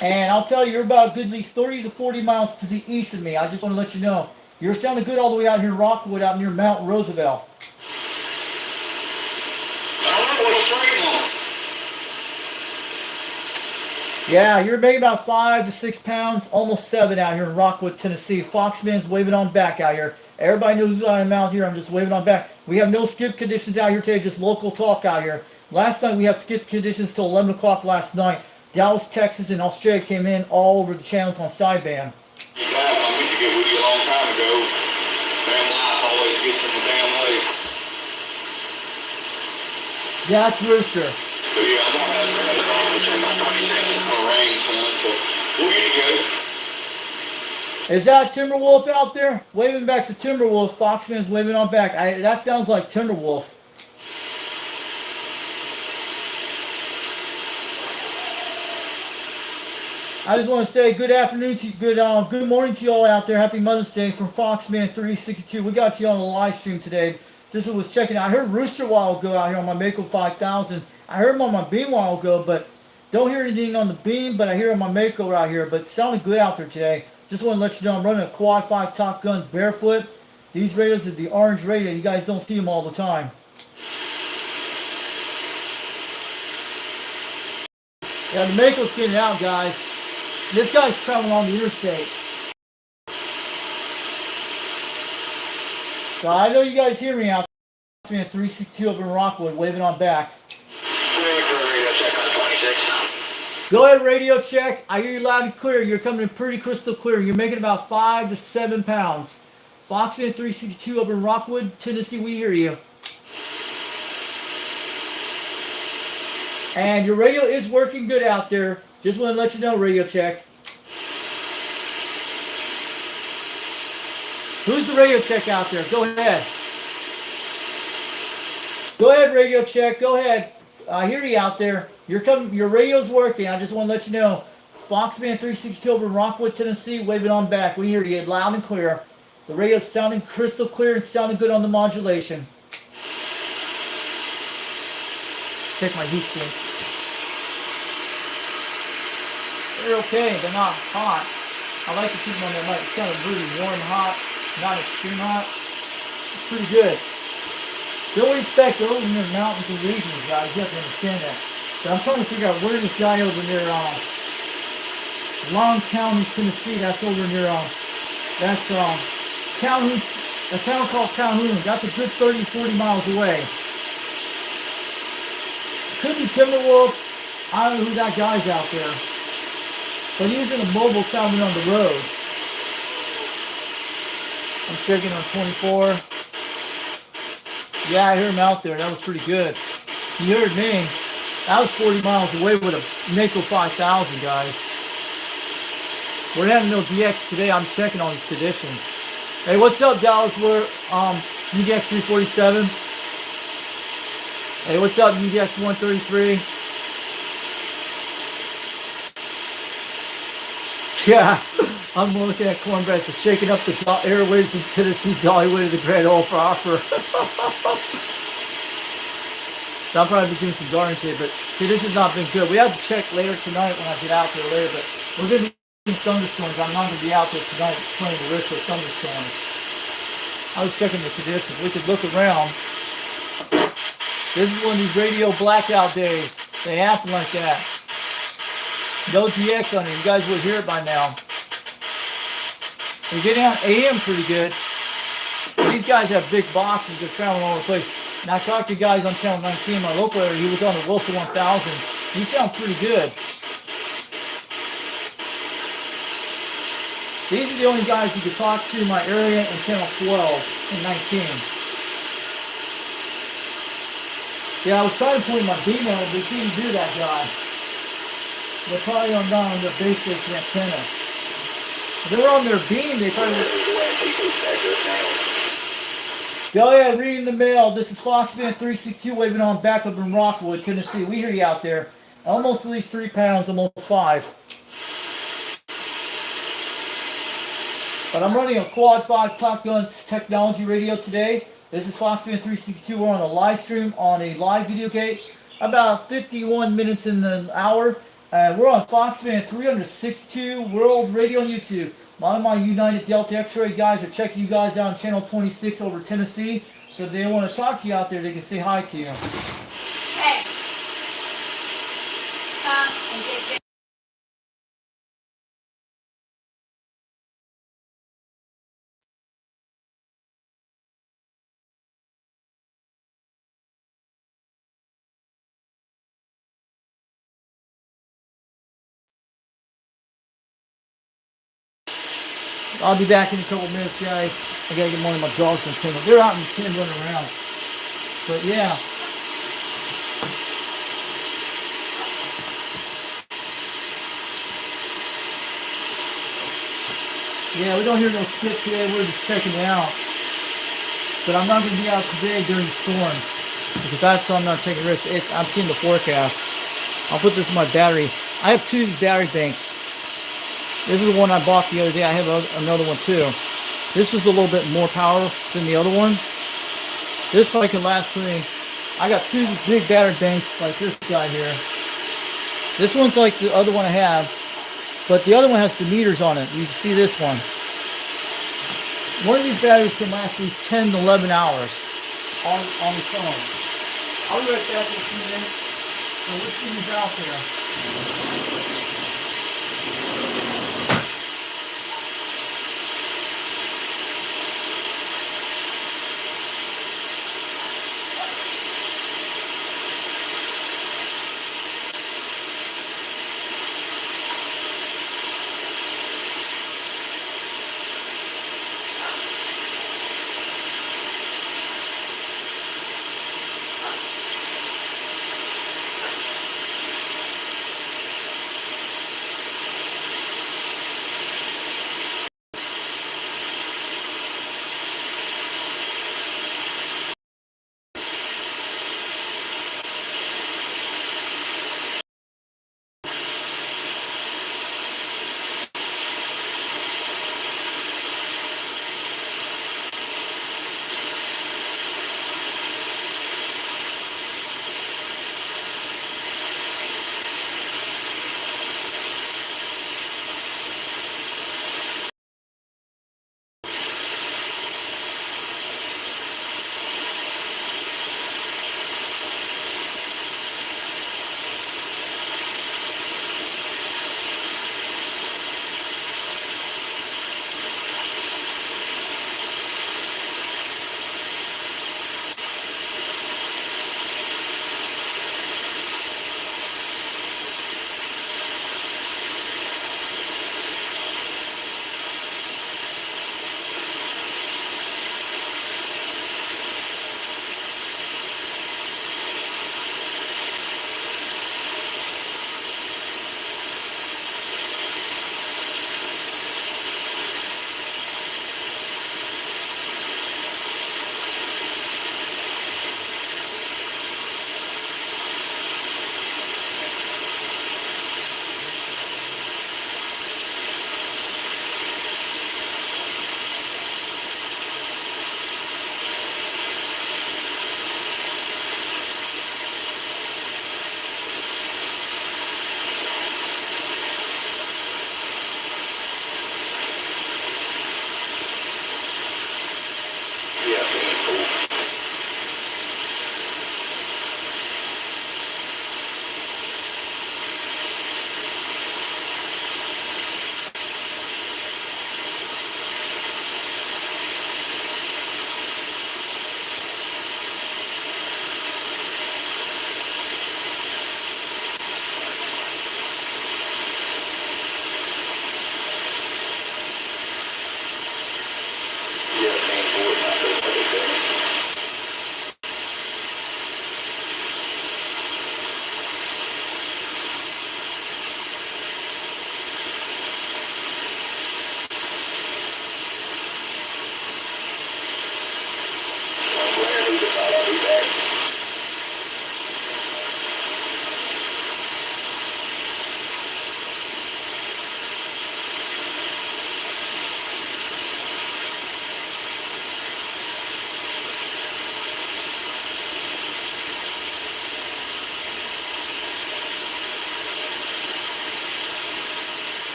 And I'll tell you, you're about a good at least 30 to 40 miles to the east of me. I just want to let you know. You're sounding good all the way out here in Rockwood, out near Mount Roosevelt. Yeah, you're maybe about 5 to 6 pounds, almost 7 out here in Rockwood, Tennessee. Foxman's waving on back out here. Everybody knows I'm out here. I'm just waving on back. We have no skip conditions out here today, just local talk out here. Last night we had skip conditions till 11 o'clock last night. Dallas, Texas, and Australia came in all over the channels on sideband. I meant to get with you a long time ago. Damn life always gets in the damn way. Yeah, that's Rooster. So yeah, I'm gonna have to call between my 26 for rain, son. So we'll get to go. Is that Timberwolf out there? Waving back to Timberwolf. Foxman's waving on back. That sounds like Timberwolf. I just want to say good afternoon to you, good morning to you all out there. Happy Mother's Day from Foxman 362. We got you on the live stream today. Just was checking out. I heard Rooster a while ago out here on my Mako 5000. I heard him on my beam a while ago, but don't hear anything on the beam, but I hear him on my Mako out here. But it sounded good out there today. Just want to let you know I'm running a Quad 5 Top Gun barefoot. These radios are the orange radio. You guys don't see them all the time. Yeah, the Mako's getting out, guys. This guy's traveling on the interstate. So I know you guys hear me out there. 362 over in Rockwood, waving on back. Radio check on 26. Go ahead, radio check. I hear you loud and clear. You're coming in pretty crystal clear. You're making about 5 to 7 pounds. Foxman 362 over in Rockwood, Tennessee, we hear you. And your radio is working good out there. Just want to let you know, radio check. Who's the radio check out there? Go ahead. Go ahead, radio check. Go ahead. I hear you out there. You're coming. Your radio's working. I just want to let you know. Foxman 362 over in Rockwood, Tennessee, waving on back. We hear you loud and clear. The radio's sounding crystal clear and sounding good on the modulation. Check my heat sinks. They're okay. They're not hot. I like to keep them on there light. It's kind of really warm, hot, not extreme hot. It's pretty good. Don't respect over in the mountains and regions, guys. You have to understand that. But I'm trying to figure out where this guy over near Long County, Tennessee. That's over near that's Calhoun, a town called Calhoun. That's a good 30, 40 miles away. Could be Timberwolf. I don't know who that guy's out there. But he's in a mobile traveling on the road. I'm checking on 24. Yeah, I hear him out there. That was pretty good. You heard me. That was 40 miles away with a Mako 5000, guys. We're having no DX today. I'm checking on these conditions. Hey, what's up, Dallas? We're UDX 347. Hey, what's up, UDX 133? Yeah, I'm looking at Cornbread. So shaking up the airways in Tennessee, Dollywood to the Grand Ole Proper. So I'll probably be doing some gardening today, but see, this has not been good. We have to check later tonight when I get out there later, but we're going to be in thunderstorms. I'm not going to be out there tonight playing the risk of thunderstorms. I was checking the conditions. We could look around. This is one of these radio blackout days. They happen like that. No DX on it. You guys would hear it by now. We're getting out AM pretty good. These guys have big boxes. They're traveling all over the place. And I talked to guys on Channel 19, my local area. He was on the Wilson 1000. He sounds pretty good. These are the only guys you could talk to in my area and Channel 12 and 19. Yeah, I was trying to point my beam out, but we couldn't do that, guy. They're probably on down on their base station antennas. If they were on their beam, they probably would. Go ahead, reading the mail. This is Foxman 362 waving on back up in Rockwood, Tennessee. We hear you out there. Almost at least 3 pounds, almost 5. But I'm running a Quad 5 Top Gun technology radio today. This is Foxman 362. We're on a live stream on a live video gate. About 51 minutes in an hour. We're on Foxman 362 World Radio on YouTube. A lot of my United Delta X-Ray guys are checking you guys out on Channel 26 over Tennessee. So if they want to talk to you out there, they can say hi to you. Hey. And get I'll be back in a couple minutes, guys. I gotta get one of my dogs in tent. They're out in the tent running around. But yeah. Yeah, we don't hear no skip today. We're just checking it out. But I'm not gonna be out today during the storms because that's why I'm not taking risks. I'm seeing the forecast. I'll put this in my battery. I have 2 battery banks. This is the one I bought the other day. I have another one too. This is a little bit more power than the other one. This probably can last me. I got 2 big battery banks like this guy here. This one's like the other one I have, but the other one has the meters on it. You can see this one. One of these batteries can last at least 10 to 11 hours on its own. I'll be right back in a few minutes. So let's see who's out there.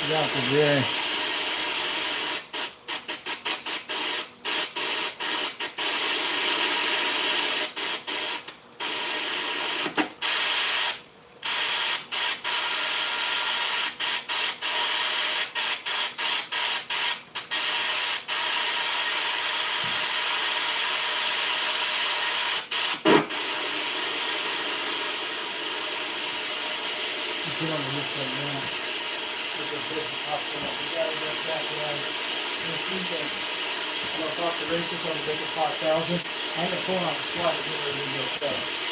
Esatto, bene. Get on the roof right now. With the big hospital. We gotta get that right. In a few days. I'm gonna talk to races on the big 5,000. I ain't gonna pull on the slide to get ready to go start.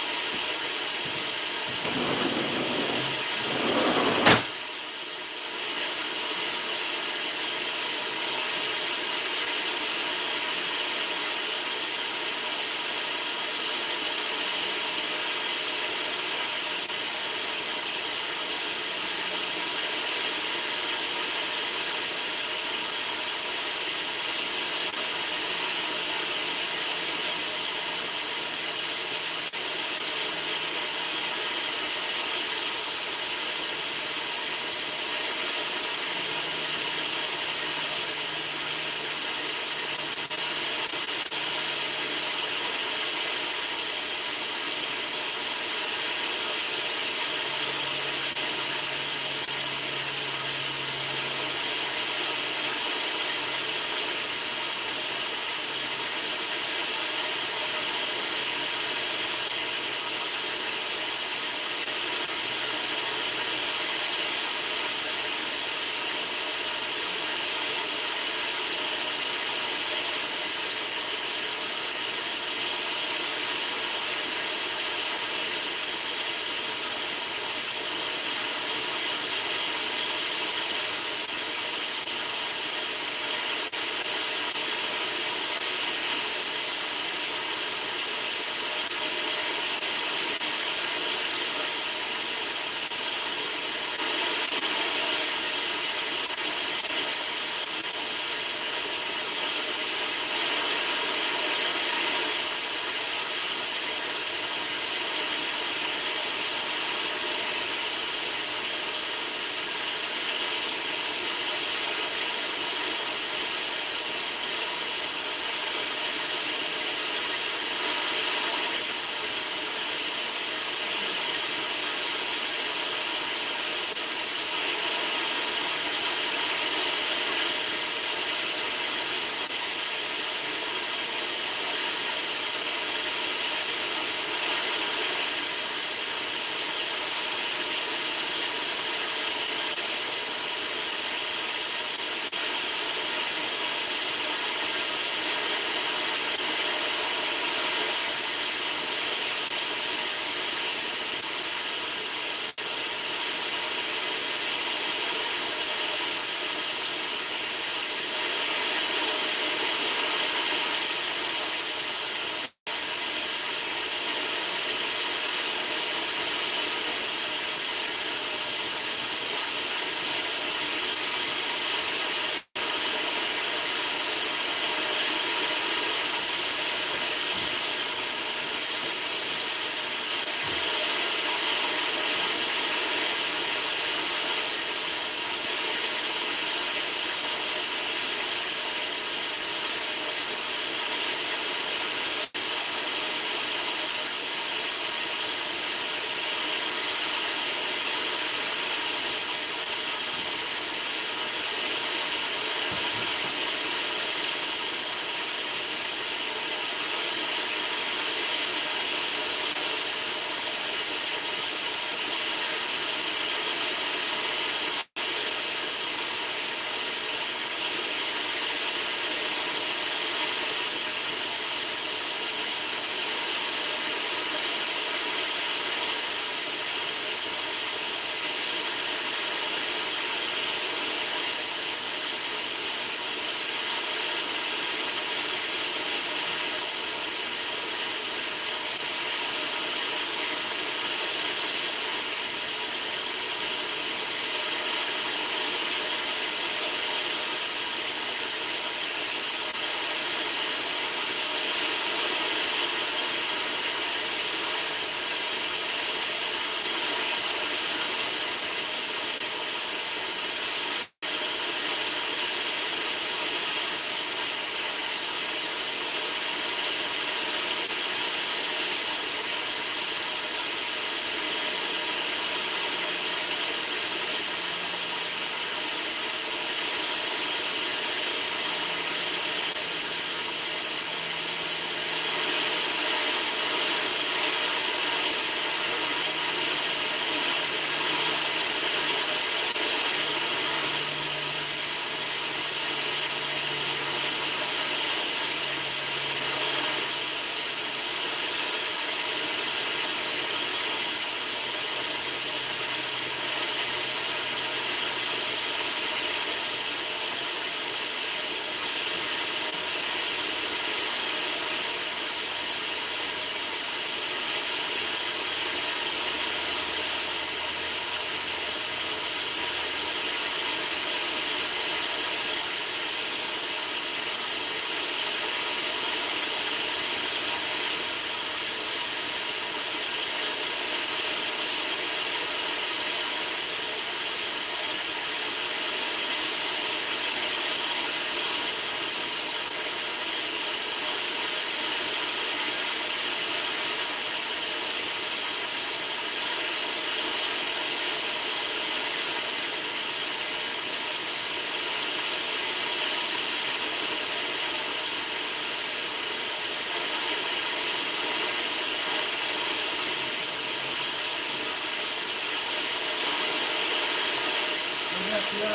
I'm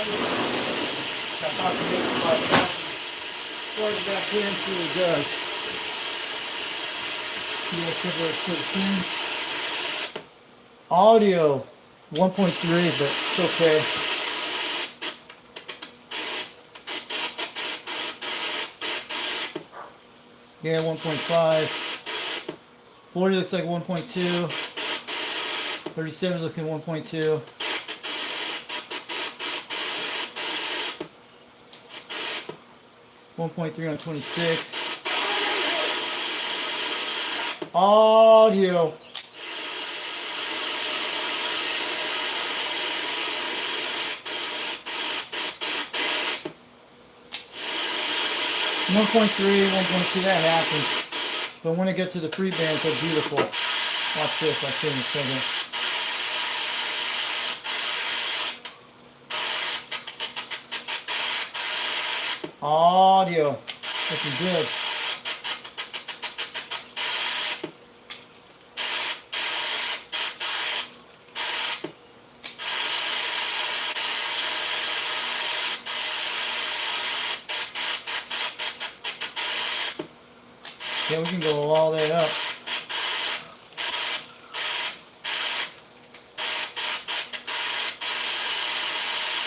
about to make some slide it back in, see what it does. See what simple it should soon. Audio 1.3, but it's okay. Yeah, 1.5. 40 looks like 1.2. 37 is looking 1.2. .3 on 26. Audio. .3, 1.2, that happens. But when I get to the free bands, they're beautiful. Watch this, I'll show you in a second. Audio. Looking good. Yeah, we can go all the way up.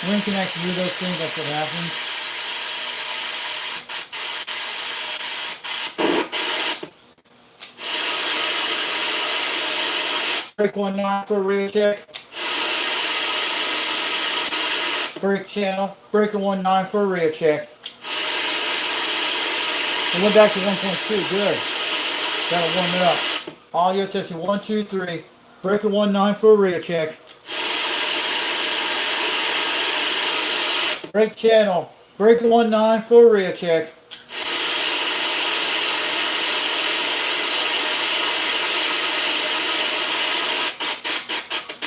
When you can actually do those things, that's what happens. Break 1.9 for a rear check. Break channel. Breaker 1.9 for a rear check. And went back to 1.2. Good. Gotta warm it up. Audio testing 1, 2, 3. Breaker 1.9 for a rear check. Break channel. Breaker 1.9 for a rear check.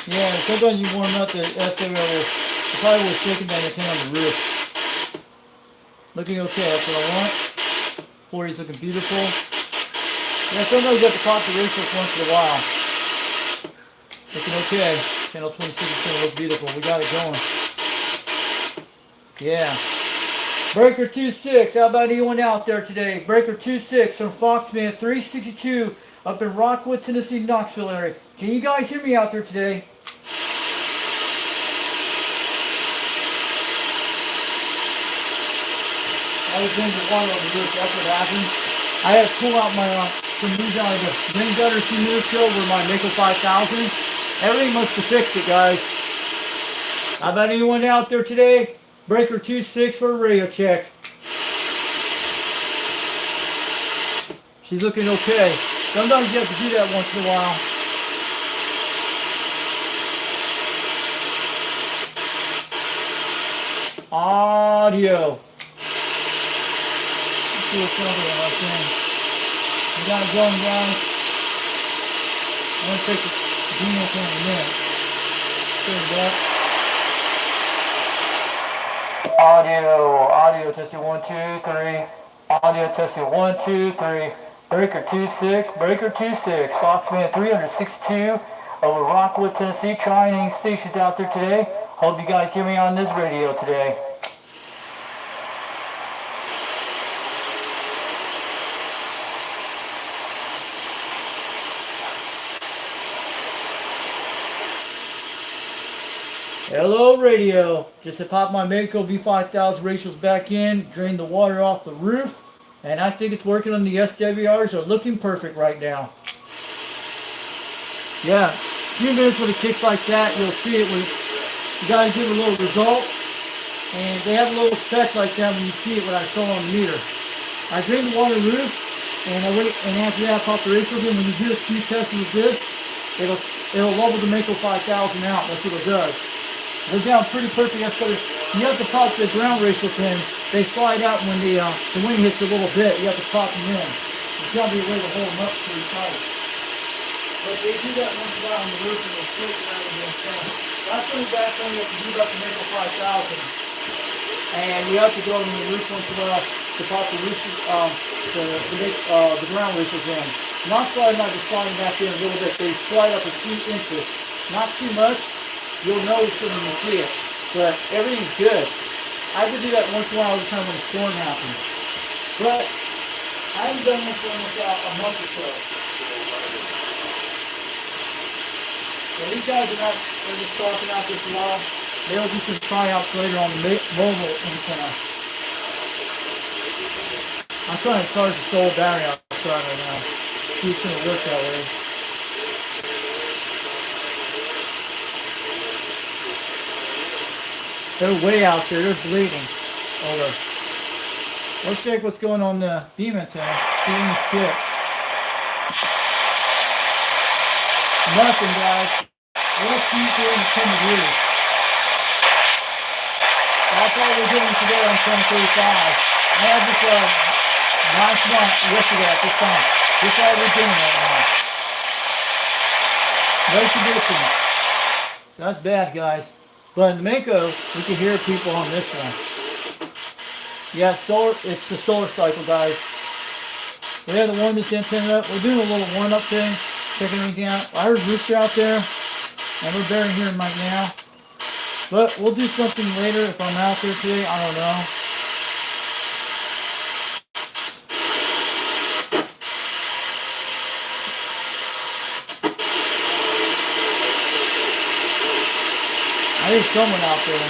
Yeah, sometimes you warm up the SWR. You probably was shaking that antenna on the roof. Looking okay, that's what I want. 40's looking beautiful. Yeah, sometimes you have to pop the ratios once in a while. Looking okay. Channel 26 is going to look beautiful. We got it going. Yeah. Breaker 2.6. How about anyone out there today? Breaker 2.6 from Foxman 362 up in Rockwood, Tennessee, Knoxville area. Can you guys hear me out there today? I was in the water on the roof. That's what happened. I had to pull out my some leaves out of the rain gutter a few minutes ago with my Mako 5000. Everything must have fixed it, guys. How about anyone out there today? Breaker 2.6 for a radio check. She's looking okay. Sometimes you have to do that once in a while. Audio. Let's see what's over there right there. We got it going, guys. I'm going to take this Genius in a minute. Turn that. Audio testing 1, 2, 3. Audio testing 1, 2, 3. Breaker 2.6, Breaker 2.6, Foxman 362 over Rockwood, Tennessee. Trying any stations out there today. Hope you guys hear me on this radio today. Hello radio, just to pop my Mako V5000 ratios back in, drain the water off the roof, and I think it's working on the SWRs. Are looking perfect right now. Yeah, a few minutes with the kicks like that, you'll see it. You gotta give it a little results, and they have a little effect like that when you see it when I show on the meter. I drain the water roof, and I wait, and after that I pop the ratios in. When you do a few tests with this, it'll level the Mako 5000 out. That's what it does. We're down pretty perfect. You have to pop the ground ratios in. They slide out when the wind hits a little bit. You have to pop them in. There's got to be a way to hold them up pretty tight. But they do that once in a while on the roof and they shake around the antenna. That's the back when you have to do about the Mako 5000. And you have to go on the roof once in a while to pop the ground ratios in. Not sliding out, just sliding back in a little bit. They slide up a few inches. Not too much. You'll notice it when you see it. But everything's good. I have to do that once in a while every time when a storm happens. But I haven't done this for almost a month or so. So these guys are not, they're just talking out there for a while. They'll do some tryouts later on the mobile antenna. I'm trying to charge the solar battery outside right now. See if it's going to work that way. They're way out there. They're bleeding. Over. Let's check what's going on the beam antenna. See any skips. Nothing, guys. We're keeping 10 degrees. That's all we're getting today on channel 35. I had this last month, yesterday at this time. This is all we're getting right now. No conditions. So that's bad, guys. But in the Mako, we can hear people on this one. Yeah, it's the solar cycle, guys. We had to warm this antenna up. We're doing a little warm-up today, checking everything out. I heard Rooster out there, and we're barely hearing him right now. But we'll do something later if I'm out there today. I don't know. I hear someone out there.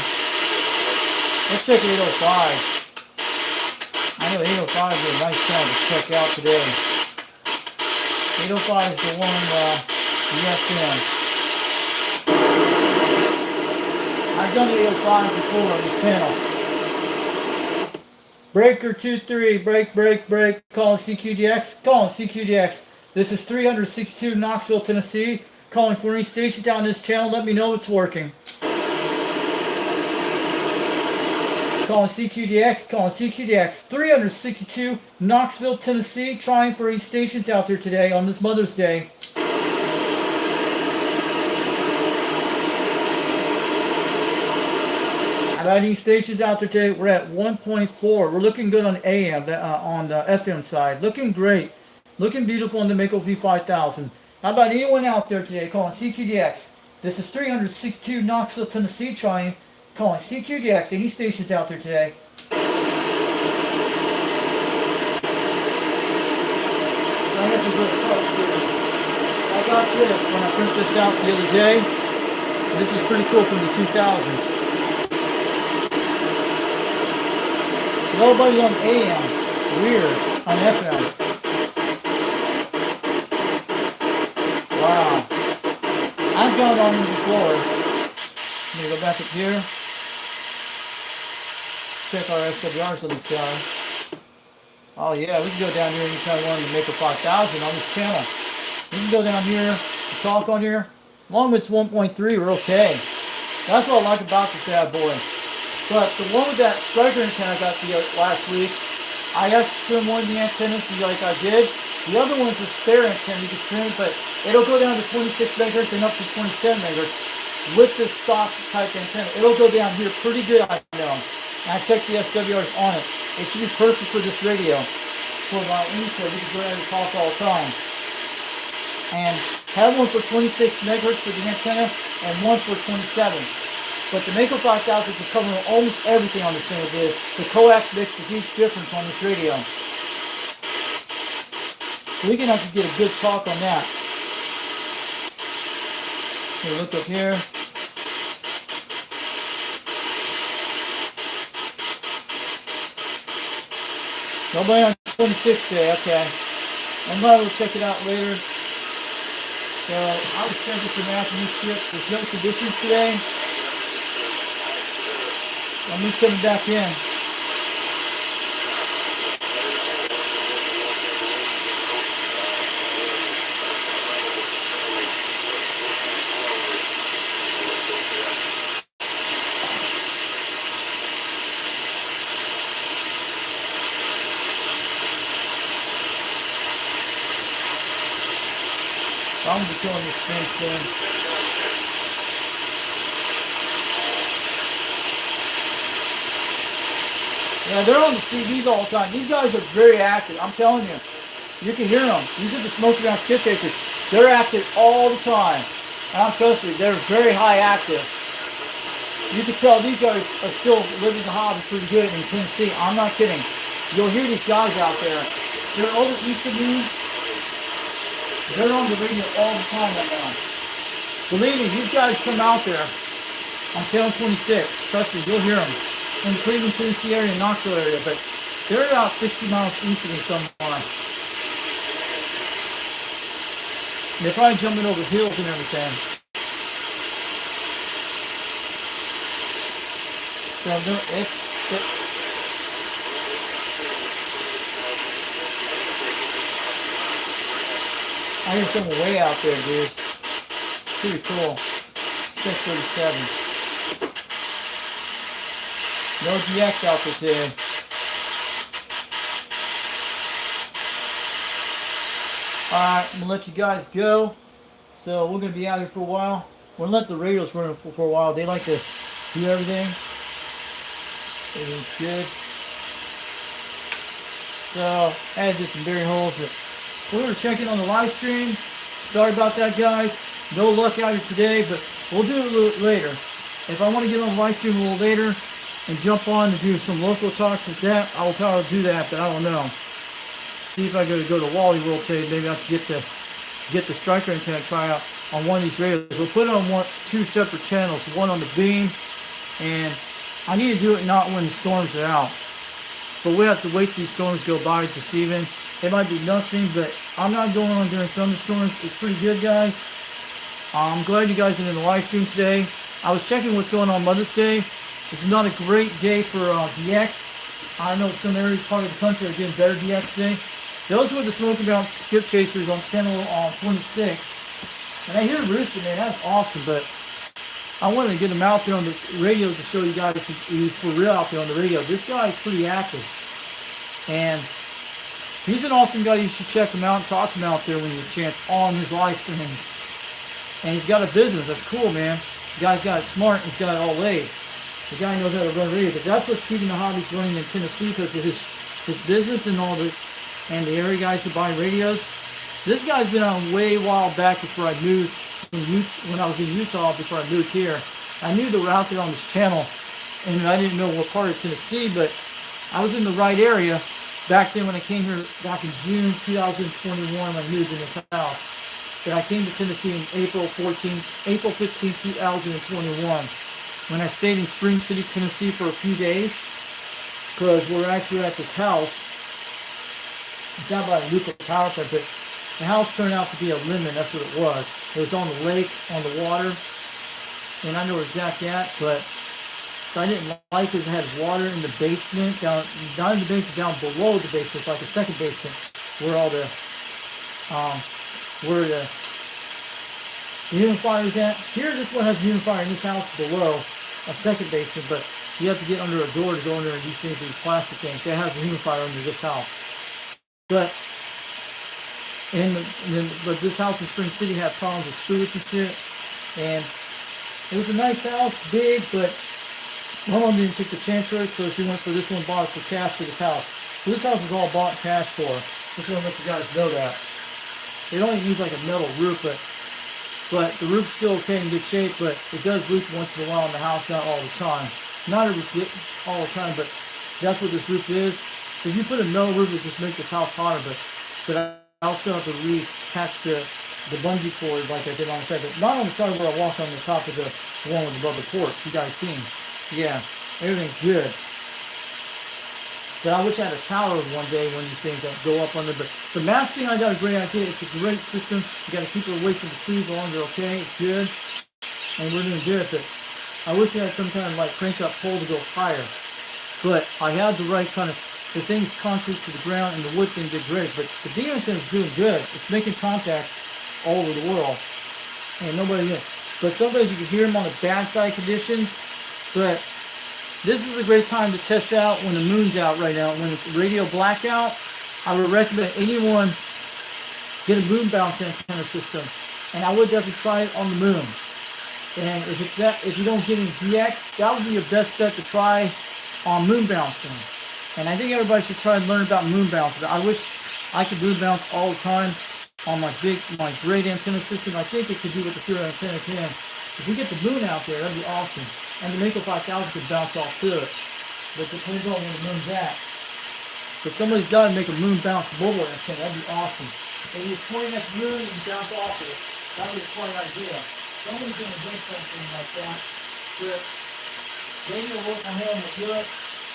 Let's check 805. I know 805 is a nice channel to check out today. 805 is the one, the FM. I've done 805 before on this channel. Breaker 23, break. Calling CQDX. Calling CQDX. This is 362 Knoxville, Tennessee. Calling for any station down this channel. Let me know it's working. Calling CQDX, 362 Knoxville, Tennessee, trying for any stations out there today on this Mother's Day. How about any stations out there today? We're at 1.4. We're looking good on AM, on the FM side. Looking great. Looking beautiful on the Mako V5000. How about anyone out there today calling CQDX? This is 362 Knoxville, Tennessee, trying. Calling CQDX, any stations out there today? I have these little trucks here. I got this when I printed this out the other day. This is pretty cool from the 2000s. Nobody on AM. Weird. On FM. Wow. I've gone on them before. I'm going to go back up here. Check our SWRs on this guy. Oh yeah, we can go down here anytime we want to make a 5000 on this channel. We can go down here and talk on here. As long as it's 1.3, we're okay. That's what I like about this bad boy. But the one with that striker antenna I got the last week, I got to trim one of the antennas like I did. The other one's a spare antenna you can trim, but it'll go down to 26 megahertz and up to 27 megahertz with the stock type antenna. It'll go down here pretty good, I know. And I checked the SWRs on it. It should be perfect for this radio. For my intel, we can go ahead and talk all the time. And have one for 26 megahertz for the antenna and one for 27. But the Mako 5000 can cover almost everything on this thing. The coax makes a huge difference on this radio. So we can actually get a good talk on that. Here, look up here. Nobody on 26 today, okay. I'm glad we'll check it out later. So I was checking some afternoon skip. There's no conditions today. I'm just coming back in. I'm going to be killing this stream soon. Yeah, they're on the CBs all the time. These guys are very active. I'm telling you. You can hear them. These are the Smoky Mountain Skip Chasers. They're active all the time. And I'm trust me, they're very high active. You can tell these guys are still living the hobby pretty good in Tennessee. I'm not kidding. You'll hear these guys out there. They're over east of me. They're on the radio all the time right now. Believe me, these guys come out there on Channel 26. Trust me, you'll hear them in the Cleveland, Tennessee area, and Knoxville area. But they're about 60 miles east of me somewhere. They're probably jumping over hills and everything. So I hear someone way out there, dude. Pretty cool. Check 37. No DX out there today. Alright, I'm gonna let you guys go. So we're gonna be out here for a while. We're gonna let the radios run for a while. They like to do everything. So it's good. So I had just some buried holes, but we were checking on the live stream. Sorry about that, guys. No luck out here today, but we'll do it a little later. If I want to get on the live stream a little later and jump on to do some local talks with that, I will probably do that, but I don't know. See if I go to Wally World today. Maybe I can get the striker antenna tryout on one of these radios. We'll put it on two separate channels, one on the beam, and I need to do it not when the storms are out. But we have to wait till these storms go by to see them. It might be nothing, but I'm not going on during thunderstorms. It's pretty good, guys. I'm glad you guys are in the live stream today. I was checking what's going on Mother's Day. It's not a great day for DX. I know some areas, part of the country, are getting better DX today. Those were the Smoky Mountain Skip Chasers on channel 26. And I hear Rooster, man, that's awesome, but I wanted to get him out there on the radio to show you guys he's for real out there on the radio. This guy is pretty active. And he's an awesome guy. You should check him out and talk to him out there when you get a chance on his live streams. And he's got a business. That's cool, man. The guy's got it smart. He's got it all laid. The guy knows how to run radio. Because that's what's keeping the hobbies running in Tennessee, because of his business and all the area guys that buy radios. This guy's been on way while back before I moved when I was in Utah, before I moved here. I knew they were out there on this channel, and I didn't know what part of Tennessee, but I was in the right area back then when I came here back in June 2021. I moved in this house. But I came to Tennessee in April 15, 2021, when I stayed in Spring City, Tennessee for a few days, because we're actually at this house. It's out by a nuclear power plant, but the house turned out to be a lemon. That's what it was. It was on the lake, on the water, and I know exactly that, but so I didn't like it because it had water in the basement, down, not in the basement, down below the basement. It's like a second basement where all the humidifier is at. Here, this one has a humidifier in this house below a second basement, but you have to get under a door to go under these things, these plastic things. That has a humidifier under this house. But but this house in Spring City had problems with sewage and shit. And it was a nice house, big, but my mom didn't take the chance for it, so she went for this one, bought it for cash for this house. So this house is all bought cash for. Just want to let you guys know that. It only needs like a metal roof, but the roof's still okay in good shape, but it does leak once in a while in the house, not all the time. Not all the time, but that's what this roof is. If you put a metal roof, it just make this house hotter, but I'll still have to reattach the bungee cord like I did on the side, but not on the side where I walk on the top of the one with above the porch. You guys seen? Yeah, everything's good. But I wish I had a tower one day when these things that go up under. But the mast thing, I got a great idea. It's a great system. You got to keep it away from the trees as long as they're okay. It's good, and we're doing good. But I wish I had some kind of like crank up pole to go higher. But I had the right kind of. The thing's concrete to the ground, and the wood thing did great. But the beam antenna is doing good. It's making contacts all over the world, and nobody. But sometimes you can hear them on the bad side conditions. But this is a great time to test out when the moon's out right now. When it's radio blackout, I would recommend anyone get a moon bounce antenna system, and I would definitely try it on the moon. And if you don't get any DX, that would be your best bet to try on moon bouncing. And I think everybody should try and learn about moon bounce. I wish I could moon bounce all the time on my great antenna system. I think it could do what the serial antenna can. If we get the moon out there, that'd be awesome. And the Mako 5000 could bounce off to it. But it depends on where the moon's at. But somebody's got to make a moon bounce mobile antenna. That'd be awesome. If you're pointing at the moon and bounce off it, that'd be quite an idea. Someone's going to make something like that. But they need to work on how to do it.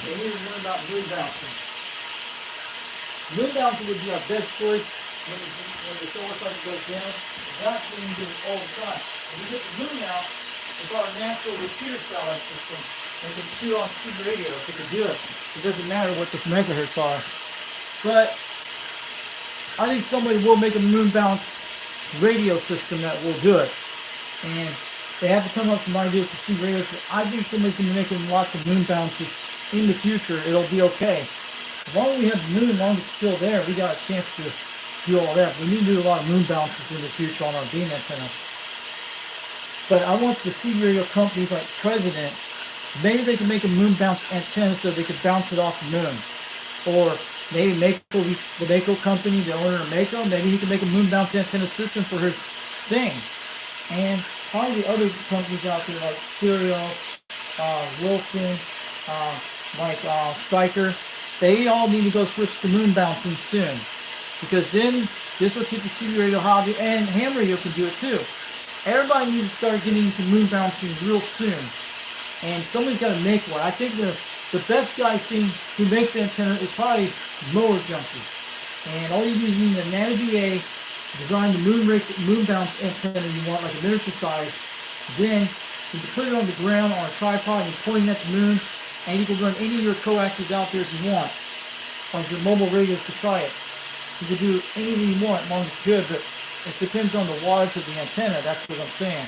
They need to learn about moon bouncing. Moon bouncing would be our best choice when the solar cycle goes down. That's when we do it all the time. When we get the moon out, it's our natural repeater satellite system. And it can shoot on C radios. It can do it. It doesn't matter what the megahertz are. But I think somebody will make a moon bounce radio system that will do it. And they have to come up with some ideas for C radios. But I think somebody's going to be making lots of moon bounces in the future. It'll be okay. As long as we have the moon, as long as it's still there, we got a chance to do all that. We need to do a lot of moon bounces in the future on our beam antennas. But I want the C radio companies like President, maybe they can make a moon bounce antenna so they could bounce it off the moon. Or maybe Mako, the Mako company, the owner of Mako, maybe he can make a moon bounce antenna system for his thing. And probably the other companies out there like Stereo, Wilson, Stryker, they all need to go switch to moon bouncing soon. Because then this will keep the C radio hobby, and ham radio can do it too. Everybody needs to start getting into moon bouncing real soon. And somebody's got to make one. I think the best guy seen who makes the antenna is probably Mower Junkie. And all you do is need a Nano BA, design the moon bounce antenna you want, like a miniature size. Then you can put it on the ground on a tripod and you're pointing at the moon. And you can run any of your coaxes out there if you want. On your mobile radios to try it. You can do anything you want as long as it's good, but it depends on the wattage of the antenna. That's what I'm saying.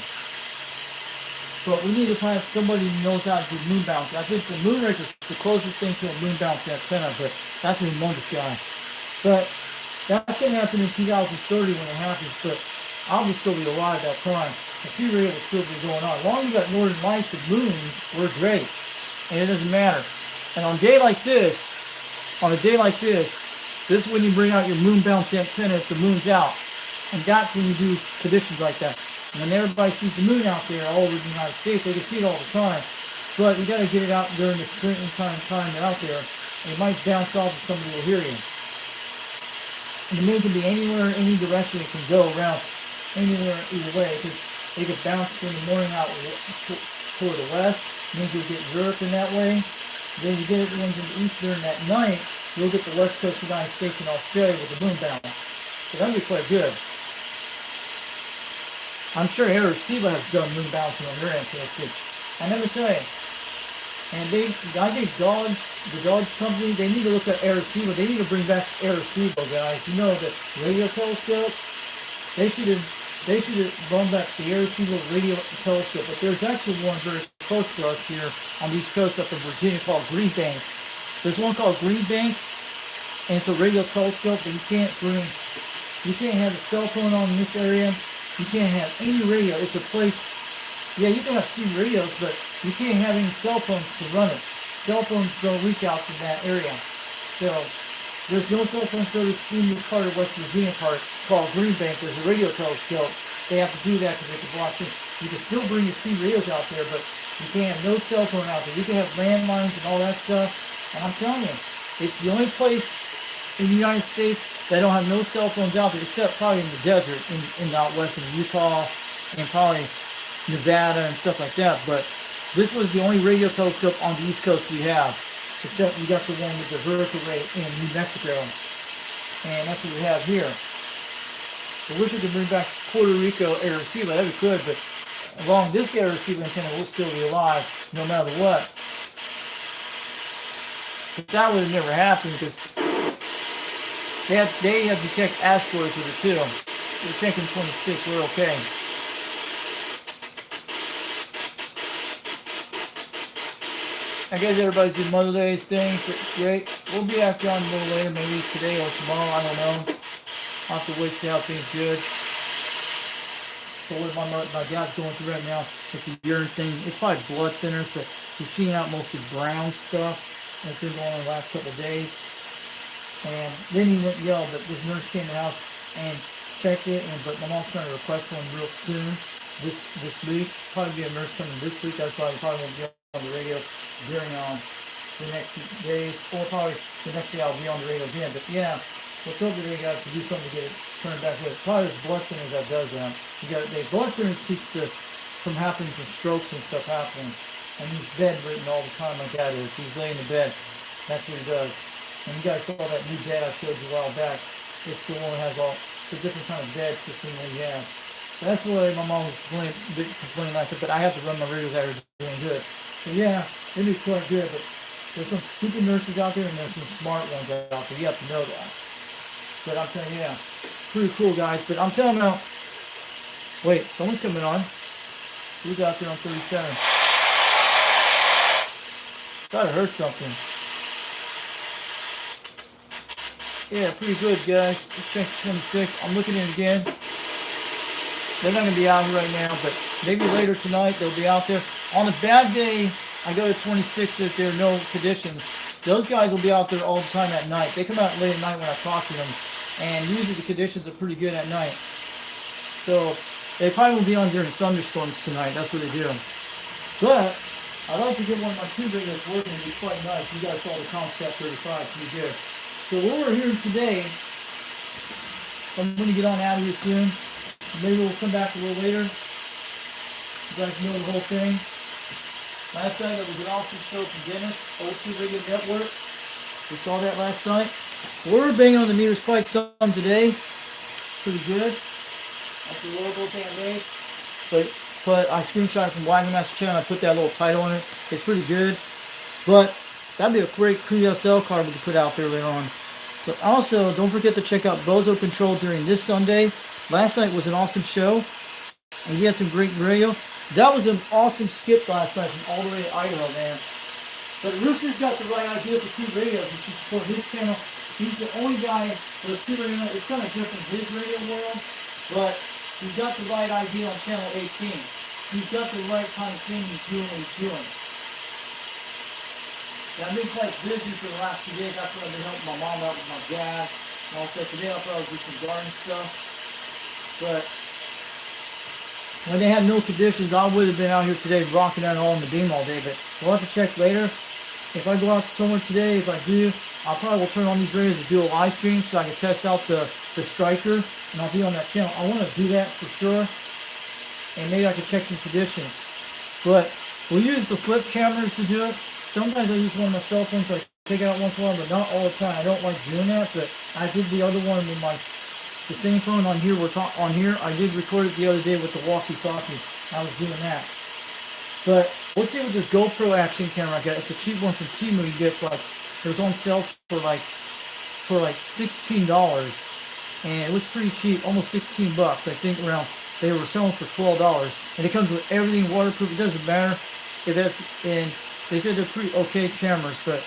But we need to find somebody who knows how to do moon bounce. I think the Moonraker is the closest thing to a moon bounce antenna, but that's a humongous guy. But that's going to happen in 2030 when it happens, but I will still be alive at that time. The C radio will still be going on. As long as we got northern lights and moons, we're great. And it doesn't matter. And on a day like this, this is when you bring out your moon bounce antenna if the moon's out. And that's when you do conditions like that. And when everybody sees the moon out there all over the United States, they can see it all the time. But you got to get it out during a certain time out there. And it might bounce off if somebody will hear you. And the moon can be anywhere, any direction. It can go around anywhere, either way. It could bounce in the morning out toward the west. Means you'll get Europe in that way. Then you get it ones in the east during that night. You'll get the west coast of the United States and Australia with the moon bounce. So that'd be quite good. I'm sure Arecibo has done moon bouncing on their antennas too. I never tell you. And I think the Dodge company, they need to look at Arecibo. They need to bring back Arecibo, guys. You know, the radio telescope, they should have brought back the Arecibo radio telescope. But there's actually one very close to us here on the East Coast up in Virginia called Green Bank. There's one called Green Bank, and it's a radio telescope, but you can't have a cell phone on in this area. You can't have any radio. It's a place, yeah, you can have C radios, but you can't have any cell phones to run it. Cell phones don't reach out to that area. So there's no cell phone service in this part of West Virginia part called Green Bank. There's a radio telescope. They have to do that because they can block things. You can still bring your C radios out there, but you can't have no cell phone out there. You can have landlines and all that stuff. And I'm telling you, it's the only place in the United States that don't have no cell phones out there, except probably in the desert, in out west in Utah, and probably Nevada and stuff like that. But this was the only radio telescope on the East Coast we have, except we got the one with the vertical ray in New Mexico, and that's what we have here. I wish we could bring back Puerto Rico Arecibo. That'd be good, but along this Arecibo antenna will still be alive no matter what. But that would have never happened because they have detect asteroids with it too. We're checking 26, we're okay. I guess everybody's doing Mother Day's things, but it's great. We'll be after on a little later, maybe today or tomorrow, I don't know. I'll have to wait to see how things good. So what my dad's going through right now, it's a urine thing. It's probably blood thinners, but he's peeing out mostly brown stuff. And it's been going on the last couple of days. And then he went yell, but this nurse came to the house and checked it, but my mom's trying to request one real soon. this week. Probably be a nurse coming this week. That's why I probably won't be on the radio during the next days, or probably the next day I'll be on the radio again. But yeah, what's up today, guys? To do something to get it turned back with. Probably it's blood thinners that does that. The blood thinners keeps from happening, from strokes and stuff happening. And he's bedridden all the time like that is. He's laying in bed. That's what he does. And you guys saw that new bed I showed you a while back. It's the one that has it's a different kind of bed system that he has. So that's why my mom was complaining last night, but I have to run my radios out here doing good. But yeah, they do quite good, but there's some stupid nurses out there and there's some smart ones out there. You have to know that. But I'm telling you, yeah, pretty cool, guys. But I'm telling you, wait, someone's coming on. Who's out there on 37? Thought I heard something. Yeah, pretty good, guys. Let's check the 26. I'm looking at it again. They're not going to be out here right now, but maybe later tonight they'll be out there. On a bad day, I go to 26 if there are no conditions. Those guys will be out there all the time at night. They come out late at night when I talk to them, and usually the conditions are pretty good at night. So they probably won't be on during thunderstorms tonight. That's what they do. But I'd like to get one of my two radios working. It'd be quite nice. You guys saw the Concept 35 pretty good. So we're here today. So I'm going to get on out of here soon. Maybe we'll come back a little later. You guys know the whole thing. Last night it was an awesome show from Dennis, O2 Radio Network. We saw that last night. We're banging on the meters quite some today. Pretty good. That's a logo thing I made. But I screenshot it from Wagon Master Channel. I put that little title on it. It's pretty good. But that'd be a great QSL card we could put out there later on. So also, don't forget to check out Bozo Control during this Sunday. Last night was an awesome show. And he had some great radio. That was an awesome skip last night from all the way to Idaho, man. But Rooster's got the right idea for two radios. You should support his channel. He's the only guy with two radios. It's kind of different in his radio world, but he's got the right idea on channel 18. He's got the right kind of thing. He's doing what he's doing. And I've been quite busy for the last few days. That's what I've been helping my mom out with my dad. And also today I'll probably do some garden stuff. But when they had no conditions, I would have been out here today rocking out all in the beam all day. But we'll have to check later. If I go out somewhere today, if I do, I probably will turn on these radios to do a live stream so I can test out the Striker. And I'll be on that channel. I want to do that for sure. And maybe I can check some conditions. But we use the flip cameras to do it. Sometimes I use one of my cell phones. I take it out once in a while, but not all the time. I don't like doing that. But I did the other one with the same phone on here. On here, I did record it the other day with the walkie-talkie. I was doing that. But we'll see with this GoPro action camera I got. It's a cheap one from Temu. You get it was on sale for like $16, and it was pretty cheap, almost 16 bucks. I think they were selling for $12, and it comes with everything waterproof. It doesn't matter if that's and they said they're pretty okay cameras, but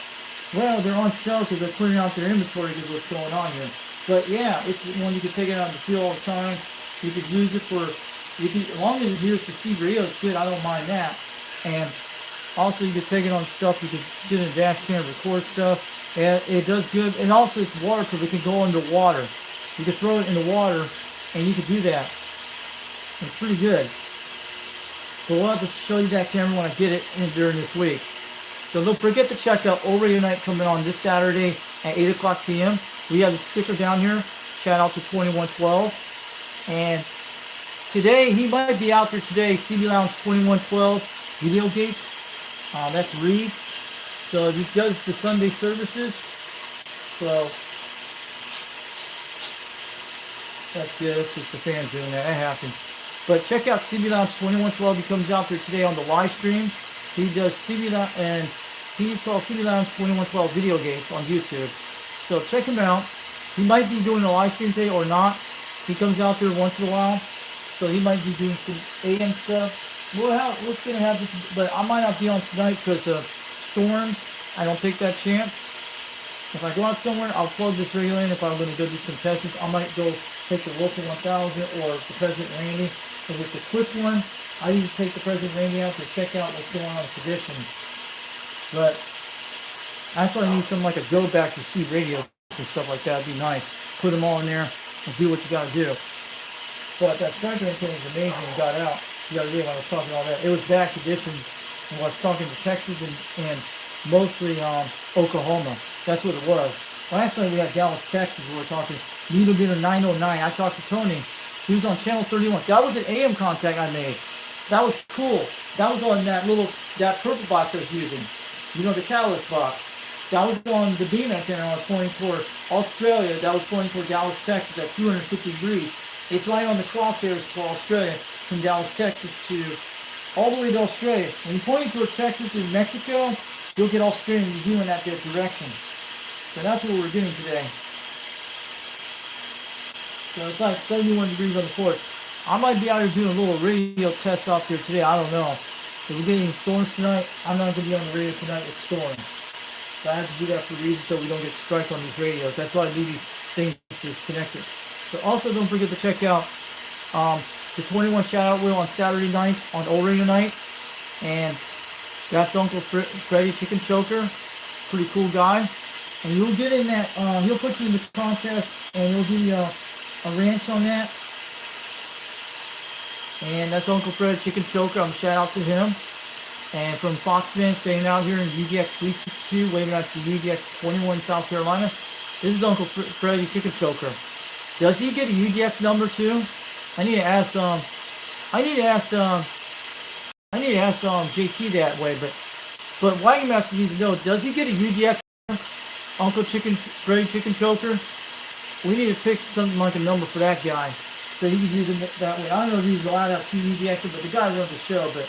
well, they're on sale because they're clearing out their inventory because of what's going on here. But yeah, it's one you can take it out in the field all the time. You could use it as long as it hears the C radio, it's good. I don't mind that. And also you could take it on stuff. You could sit in a dash cam and record stuff. And it does good. And also it's waterproof. It can go underwater. You can throw it in the water and you could do that. It's pretty good. But we'll have to show you that camera when I get it in during this week. So don't forget to check out O Radio Night coming on this Saturday at 8 o'clock p.m. We have a sticker down here. Shout out to 2112. And today, he might be out there today. CB Lounge 2112 Video Gates. That's Reed. So this does the Sunday services. So that's good. That's just a fan doing that. That happens. But check out CB Lounge 2112. He comes out there today on the live stream. He does CB Lounge, and he's called CB Lounge 2112 Video Gates on YouTube. So check him out. He might be doing a live stream today or not. He comes out there once in a while. So he might be doing some AM stuff. What's going to happen? But I might not be on tonight because of storms. I don't take that chance. If I go out somewhere, I'll plug this radio in. If I'm going to go do some tests, I might go take the Wilson 1000 or the President Randy. If it's a quick one, I usually take the President Randy out to check out what's going on with conditions. But that's why I need something like a go back to see radios and stuff like that. It'd be nice. Put them all in there and do what you got to do. But that Striker antenna is amazing. It got out. the other day when I was talking all that. It was bad conditions when I was talking to Texas and mostly Oklahoma. That's what it was. Last night we had Dallas, Texas. We were talking needle meter 909. I talked to Tony. He was on channel 31. That was an AM contact I made. That was cool. That was on that purple box I was using. You know, the catalyst box. That was on the beam antenna I was pointing toward Australia. That was pointing toward Dallas, Texas at 250 degrees. It's right on the crosshairs for Australia from Dallas, Texas to all the way to Australia. When you're pointing toward Texas and Mexico, you'll get Australia and New Zealand at that direction. So that's what we're getting today. So it's like 71 degrees on the porch. I might be out here doing a little radio test out there today. I don't know. If we get any storms tonight, I'm not going to be on the radio tonight with storms. So I have to do that for a reason so we don't get strike on these radios. That's why I leave these things disconnected. So also don't forget to check out the 21 Shout Out Wheel on Saturday nights on Old Radio Night. And that's Uncle Freddy Chicken Choker. Pretty cool guy. And you'll get in that, he'll put you in the contest and he'll give you a ranch on that. And that's Uncle Fred Chicken Choker. I'm shout out to him. And from Foxman, staying out here in UGX 362, waiting at the UGX 21 South Carolina. This is Uncle Freddy Chicken Choker. Does he get a UGX number too? I need to ask JT that way, but Wagon Master needs to know, does he get a UGX number? Uncle Freddy Chicken Choker? We need to pick something like a number for that guy, so he can use it that way. I don't know if he's allowed out 2 UGXs, but the guy runs the show, but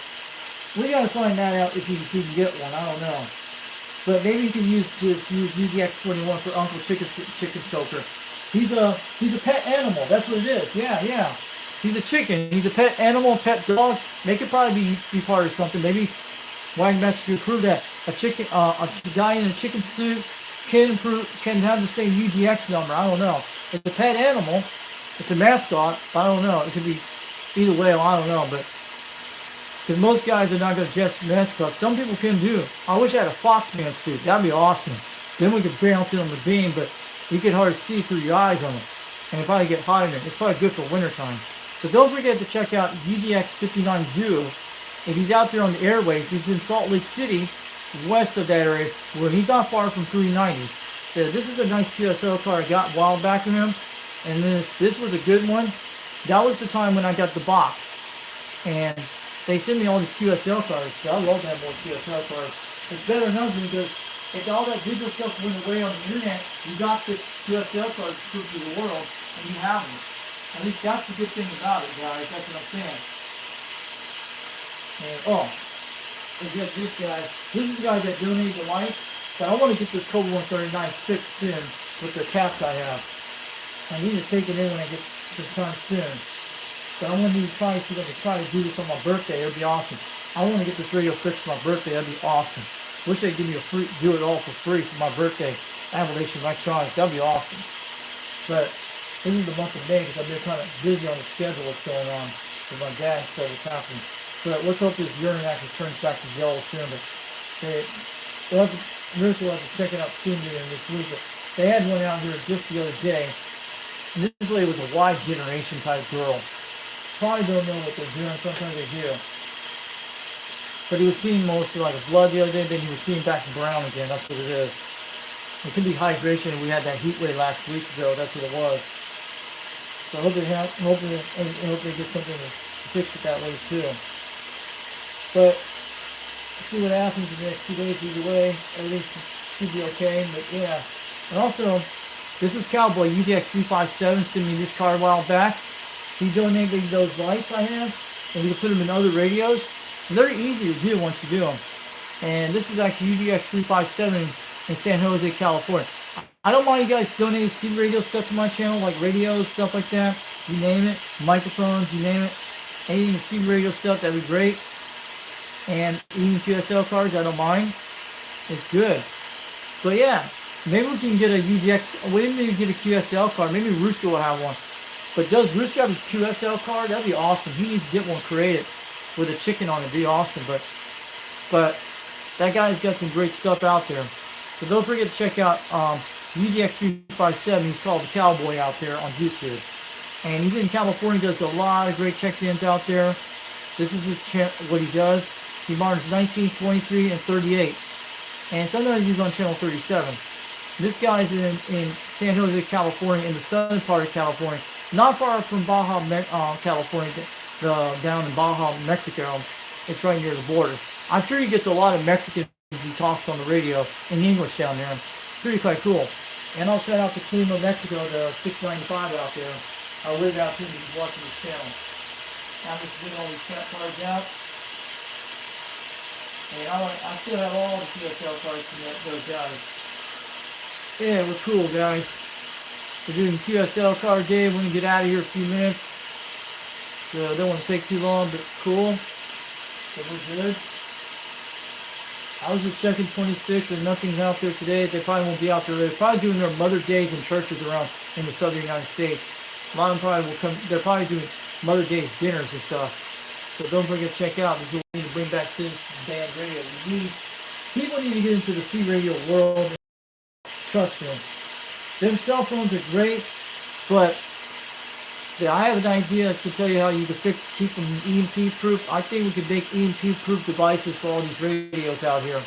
we gotta find that out if he can get one. I don't know. But maybe he can use UGX 21 for Uncle Chicken Choker. He's a pet animal. That's what it is. Yeah. He's a chicken. He's a pet animal, pet dog. They could probably be part of something. Maybe Wagon Master could prove that a guy in a chicken suit can have the same UGX number. I don't know. It's a pet animal. It's a mascot. I don't know. It could be either way. I don't know, but because most guys are not going to just mascots. Some people can do. I wish I had a Foxman suit. That'd be awesome. Then we could bounce it on the beam, but you could hardly see through your eyes on it. And it probably get hot in it. It's probably good for wintertime. So don't forget to check out UDX 59 Zoo. If he's out there on the airways, he's in Salt Lake City, west of that area, where he's not far from 390. So this is a nice QSL car I got a while back from him. And this was a good one. That was the time when I got the box. And they sent me all these QSL cards. But I love to have more QSL cards. It's better enough because if all that digital stuff went away on the internet, you got the QSL cards proved to the world, and you have them. At least that's the good thing about it, guys. That's what I'm saying. And, forget this guy. This is the guy that donated the lights. But I want to get this Cobra 139 fixed soon with the caps I have. I need to take it in when I get some time soon. But I want to try to do this on my birthday. It would be awesome. I want to get this radio fixed for my birthday. That'd be awesome. Wish they'd give me do it all for free for my birthday. Appalachian Electronics. That'd be awesome. But this is the month of May because I've been kind of busy on the schedule. What's going on with my dad and stuff that's happening. But let's hope this urine actually turns back to yellow soon. But nurse will have to check it out soon during this week. But they had one out here just the other day. And this lady was a Y generation type girl. Probably don't know what they're doing. Sometimes they do. But he was peeing mostly like a blood the other day, then he was peeing back to brown again. That's what it is. It could be hydration. We had that heat wave last week ago. That's what it was. So I hope they get something to fix it that way too. But see what happens in the next 2 days either way. Everything should be okay. But yeah. And also, this is Cowboy UGX 357 sent me this car a while back. He donated those lights I have, and you can put them in other radios. And they're easy to do once you do them. And this is actually UGX 357 in San Jose, California. I don't mind you guys donating CB radio stuff to my channel, like radios, stuff like that. You name it, microphones, you name it. Anything CB radio stuff, that'd be great. And even QSL cards, I don't mind. It's good. But yeah, maybe we can get a UGX, maybe we can get a QSL card. Maybe Rooster will have one. But does Rooster have a QSL card? That'd be awesome. He needs to get one created with a chicken on it. It'd be awesome. But that guy's got some great stuff out there. So don't forget to check out UGX 357. He's called the Cowboy out there on YouTube. And he's in California. Does a lot of great check-ins out there. This is his what he does. He monitors 19, 23, and 38. And sometimes he's on channel 37. This guy's in San Jose, California, in the southern part of California. Not far from Baja, California, down in Baja, Mexico. It's right near the border. I'm sure he gets a lot of Mexicans he talks on the radio in English down there. Pretty quite cool. And I'll shout out to Clima, Mexico, the 695 out there. I'll live out to him if he's watching this channel. I'm just getting all these cat cards out. And I still have all the QSL cards from those guys. Yeah, we're cool, guys. We're doing QSL card day. We're going to get out of here in a few minutes. So I don't want to take too long, but cool. So we're good. I was just checking 26 and nothing's out there today. They probably won't be out there. They're probably doing their Mother Days in churches around in the southern United States. A lot of them probably will come. They're probably doing Mother Days dinners and stuff. So don't forget to check out. This is what we need to bring back Citizen Band Radio. People need to get into the C radio world. Trust me. Them cell phones are great, but I have an idea. I can tell you how you can keep them EMP proof. I think we could make EMP proof devices for all these radios out here.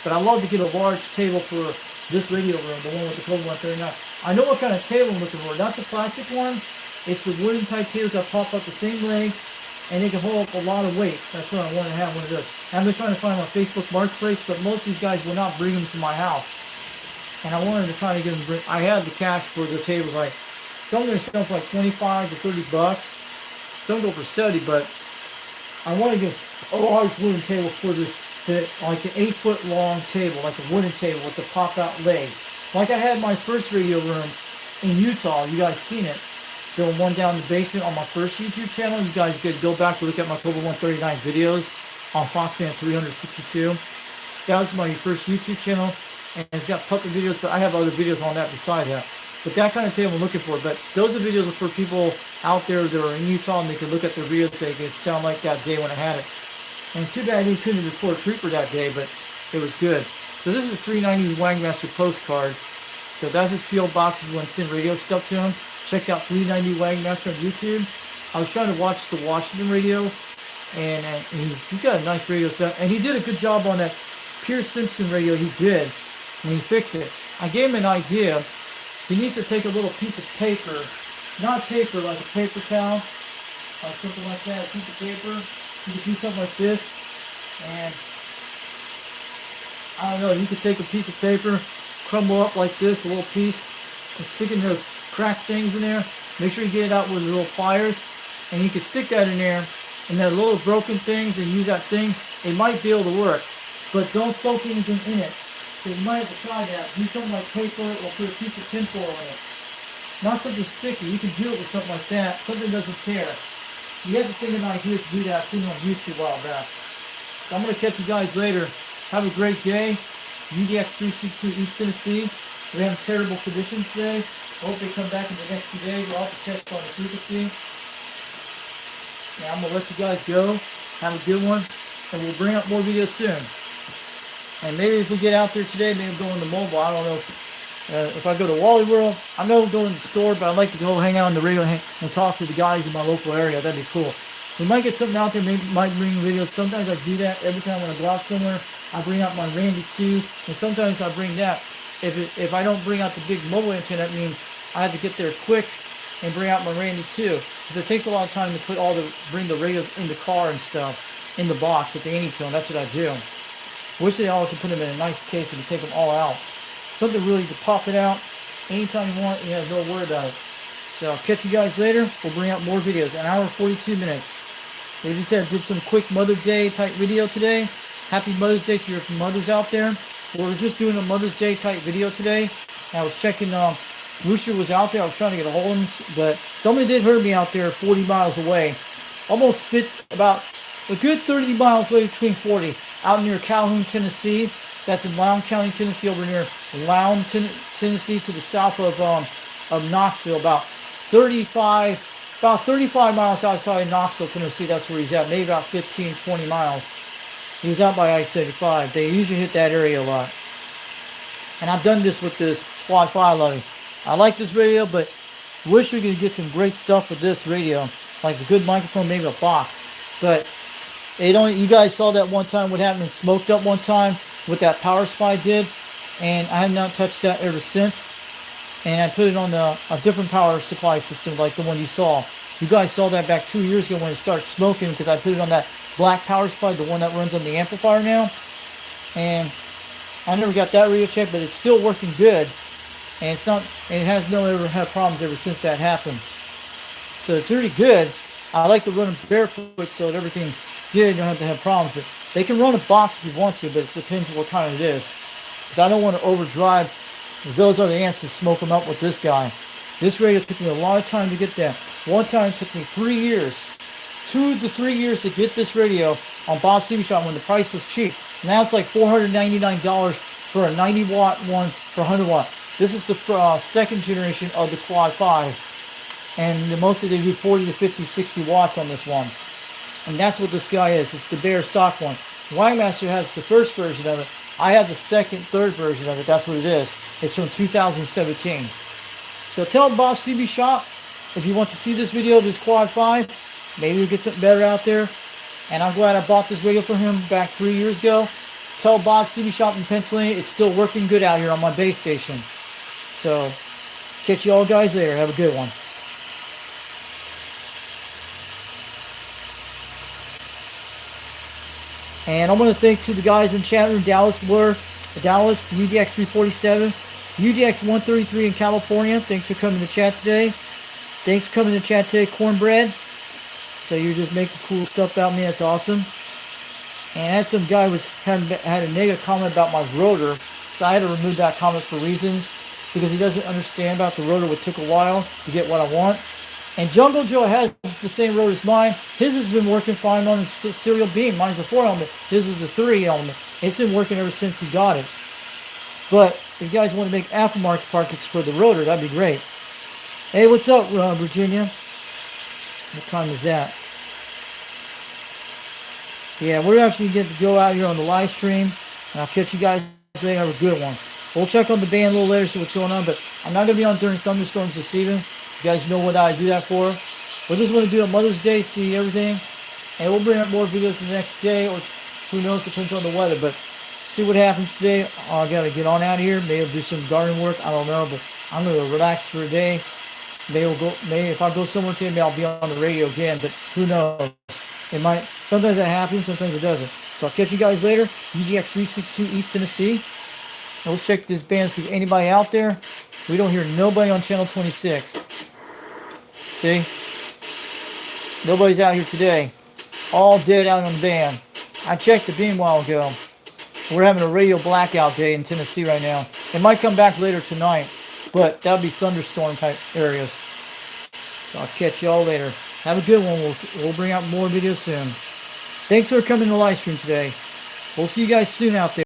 But I'd love to get a large table for this radio room, the one with the Cobra 139. I know what kind of table I'm looking for. Not the plastic one. It's the wooden type tables that pop up the same legs, and they can hold up a lot of weights. That's what I want to have one of those. I've been trying to find them on Facebook Marketplace, but most of these guys will not bring them to my house. And I wanted to try to get them. I had the cash for the tables. Like some are sell for like 25 to 30 bucks. Some go for 70, but I want to get a large wooden table for this, like an 8-foot long table, like a wooden table with the pop out legs. Like I had my first radio room in Utah. You guys seen it. The one down in the basement on my first YouTube channel. You guys could go back to look at my Cobra 139 videos on Foxman 362. That was my first YouTube channel. And it's got puppet videos, but I have other videos on that beside that. But that kind of table I'm looking for. But those are videos for people out there that are in Utah, and they can look at the videos. They can sound like that day when I had it. And too bad he couldn't record Trooper that day, but it was good. So this is 390's Wagmaster postcard. So that's his P.O. box if you want to send radio stuff to him. Check out 390 Wagmaster on YouTube. I was trying to watch the Washington radio, and he's got a nice radio stuff. And he did a good job on that Pierce Simpson radio he did. When he fixed it, I gave him an idea. He needs to take a little piece of paper, not paper like a paper towel, like something like that, a piece of paper. You could do something like this, and I don't know, you could take a piece of paper, crumble up like this, a little piece, and stick in those cracked things in there. Make sure you get it out with the little pliers, and you can stick that in there, and that little broken things, and use that thing. It might be able to work, but don't soak anything in it. So you might have to try that. Do something like paper or put a piece of tinfoil in it. Not something sticky. You can do it with something like that. Something doesn't tear. You have to think of ideas to do that. I've seen it on YouTube a while back. So I'm going to catch you guys later. Have a great day. UDX 362 East Tennessee. We're having terrible conditions today. I hope they come back in the next few days. We'll have to check on the frequency. Yeah, I'm going to let you guys go. Have a good one. And we'll bring up more videos soon. And maybe if we get out there today, maybe go into mobile. I don't know. If I go to Wally World, I know go in the store, but I'd like to go hang out on the radio and talk to the guys in my local area. That'd be cool. We might get something out there. Maybe might bring videos. Sometimes I do that every time when I go out somewhere. I bring out my Randy 2, and sometimes I bring that. If I don't bring out the big mobile antenna, that means I have to get there quick and bring out my Randy 2, because it takes a lot of time to bring the radios in the car and stuff in the box with the Anytone. That's what I do. Wish they all could put them in a nice case and take them all out. Something really to pop it out anytime you want. You have no worry about it. So I'll catch you guys later. We'll bring out more videos. An hour 42 minutes. We just did some quick Mother's Day type video today. Happy Mother's Day to your mothers out there. We're just doing a Mother's Day type video today. And I was checking. Rooster was out there. I was trying to get a hold of him, but somebody did hurt me out there 40 miles away. Almost fit about a good 30 miles away, between 40, out near Calhoun, Tennessee. That's in Lowndes County, Tennessee, over near Lowndes, Tennessee, to the south of Knoxville, about 35 miles outside Knoxville, Tennessee. That's where he's at, maybe about 15, 20 miles. He was out by I-75. They usually hit that area a lot. And I've done this with this Quad 511. I like this radio, but wish we could get some great stuff with this radio, like a good microphone, maybe a box. But You guys saw that one time what happened, it smoked up one time, what that Power Spy did, and I have not touched that ever since. And I put it on a different power supply system like the one you saw. You guys saw that back 2 years ago when it started smoking because I put it on that black Power Supply, the one that runs on the amplifier now. And I never got that radio checked, but it's still working good. And it has ever had problems ever since that happened. So it's really good. I like to run them barefoot so that everything good, you don't have to have problems. But they can run a box if you want to, but it depends on what kind it is. Because I don't want to overdrive. Those are the ants to smoke them up with this guy. This radio took me a lot of time to get that. One time it took me 3 years, 2 to 3 years to get this radio on Bob CB Shop when the price was cheap. Now it's like $499 for a 90 watt one for 100 watt. This is the second generation of the Quad 5. And mostly they do 40 to 50, 60 watts on this one. And that's what this guy is. It's the bare stock one. Wangmaster has the first version of it. I have the second, third version of it. That's what it is. It's from 2017. So tell Bob CB Shop if you want to see this video of his Quad 5. Maybe we'll get something better out there. And I'm glad I bought this radio from him back 3 years ago. Tell Bob CB Shop in Pennsylvania it's still working good out here on my base station. So catch you all guys later. Have a good one. And I want to thank to the guys in chat room, Dallas, UDX 347, UDX 133 in California. Thanks for coming to chat today. Thanks for coming to chat today, Cornbread. So you're just making cool stuff about me. That's awesome. And I had some guy had a negative comment about my rotor, so I had to remove that comment for reasons because he doesn't understand about the rotor. It took a while to get what I want. And Jungle Joe has the same rotor as mine. His has been working fine on his serial beam. Mine's a 4 element. His is a 3 element. It's been working ever since he got it. But if you guys want to make aftermarket parts for the rotor, that'd be great. Hey, what's up, Virginia? What time is that? Yeah, we're actually going to go out here on the live stream. And I'll catch you guys later. Have a good one. We'll check on the band a little later, see what's going on. But I'm not going to be on during thunderstorms this evening. You guys know what I do that for. We're just going to do it Mother's Day, see everything. And we'll bring up more videos the next day. Or who knows, depends on the weather. But see what happens today. I got to get on out of here. Maybe I'll do some garden work. I don't know. But I'm going to relax for a day. Maybe if I go somewhere today, maybe I'll be on the radio again. But who knows? It might. Sometimes that happens, sometimes it doesn't. So I'll catch you guys later. UDX 362 East Tennessee. Let's check this band, see if anybody out there. We don't hear nobody on channel 26. See? Nobody's out here today. All dead out on the band. I checked the beam a while ago. We're having a radio blackout day in Tennessee right now. It might come back later tonight, but that'll be thunderstorm type areas. So I'll catch y'all later. Have a good one. We'll bring out more videos soon. Thanks for coming to the live stream today. We'll see you guys soon out there.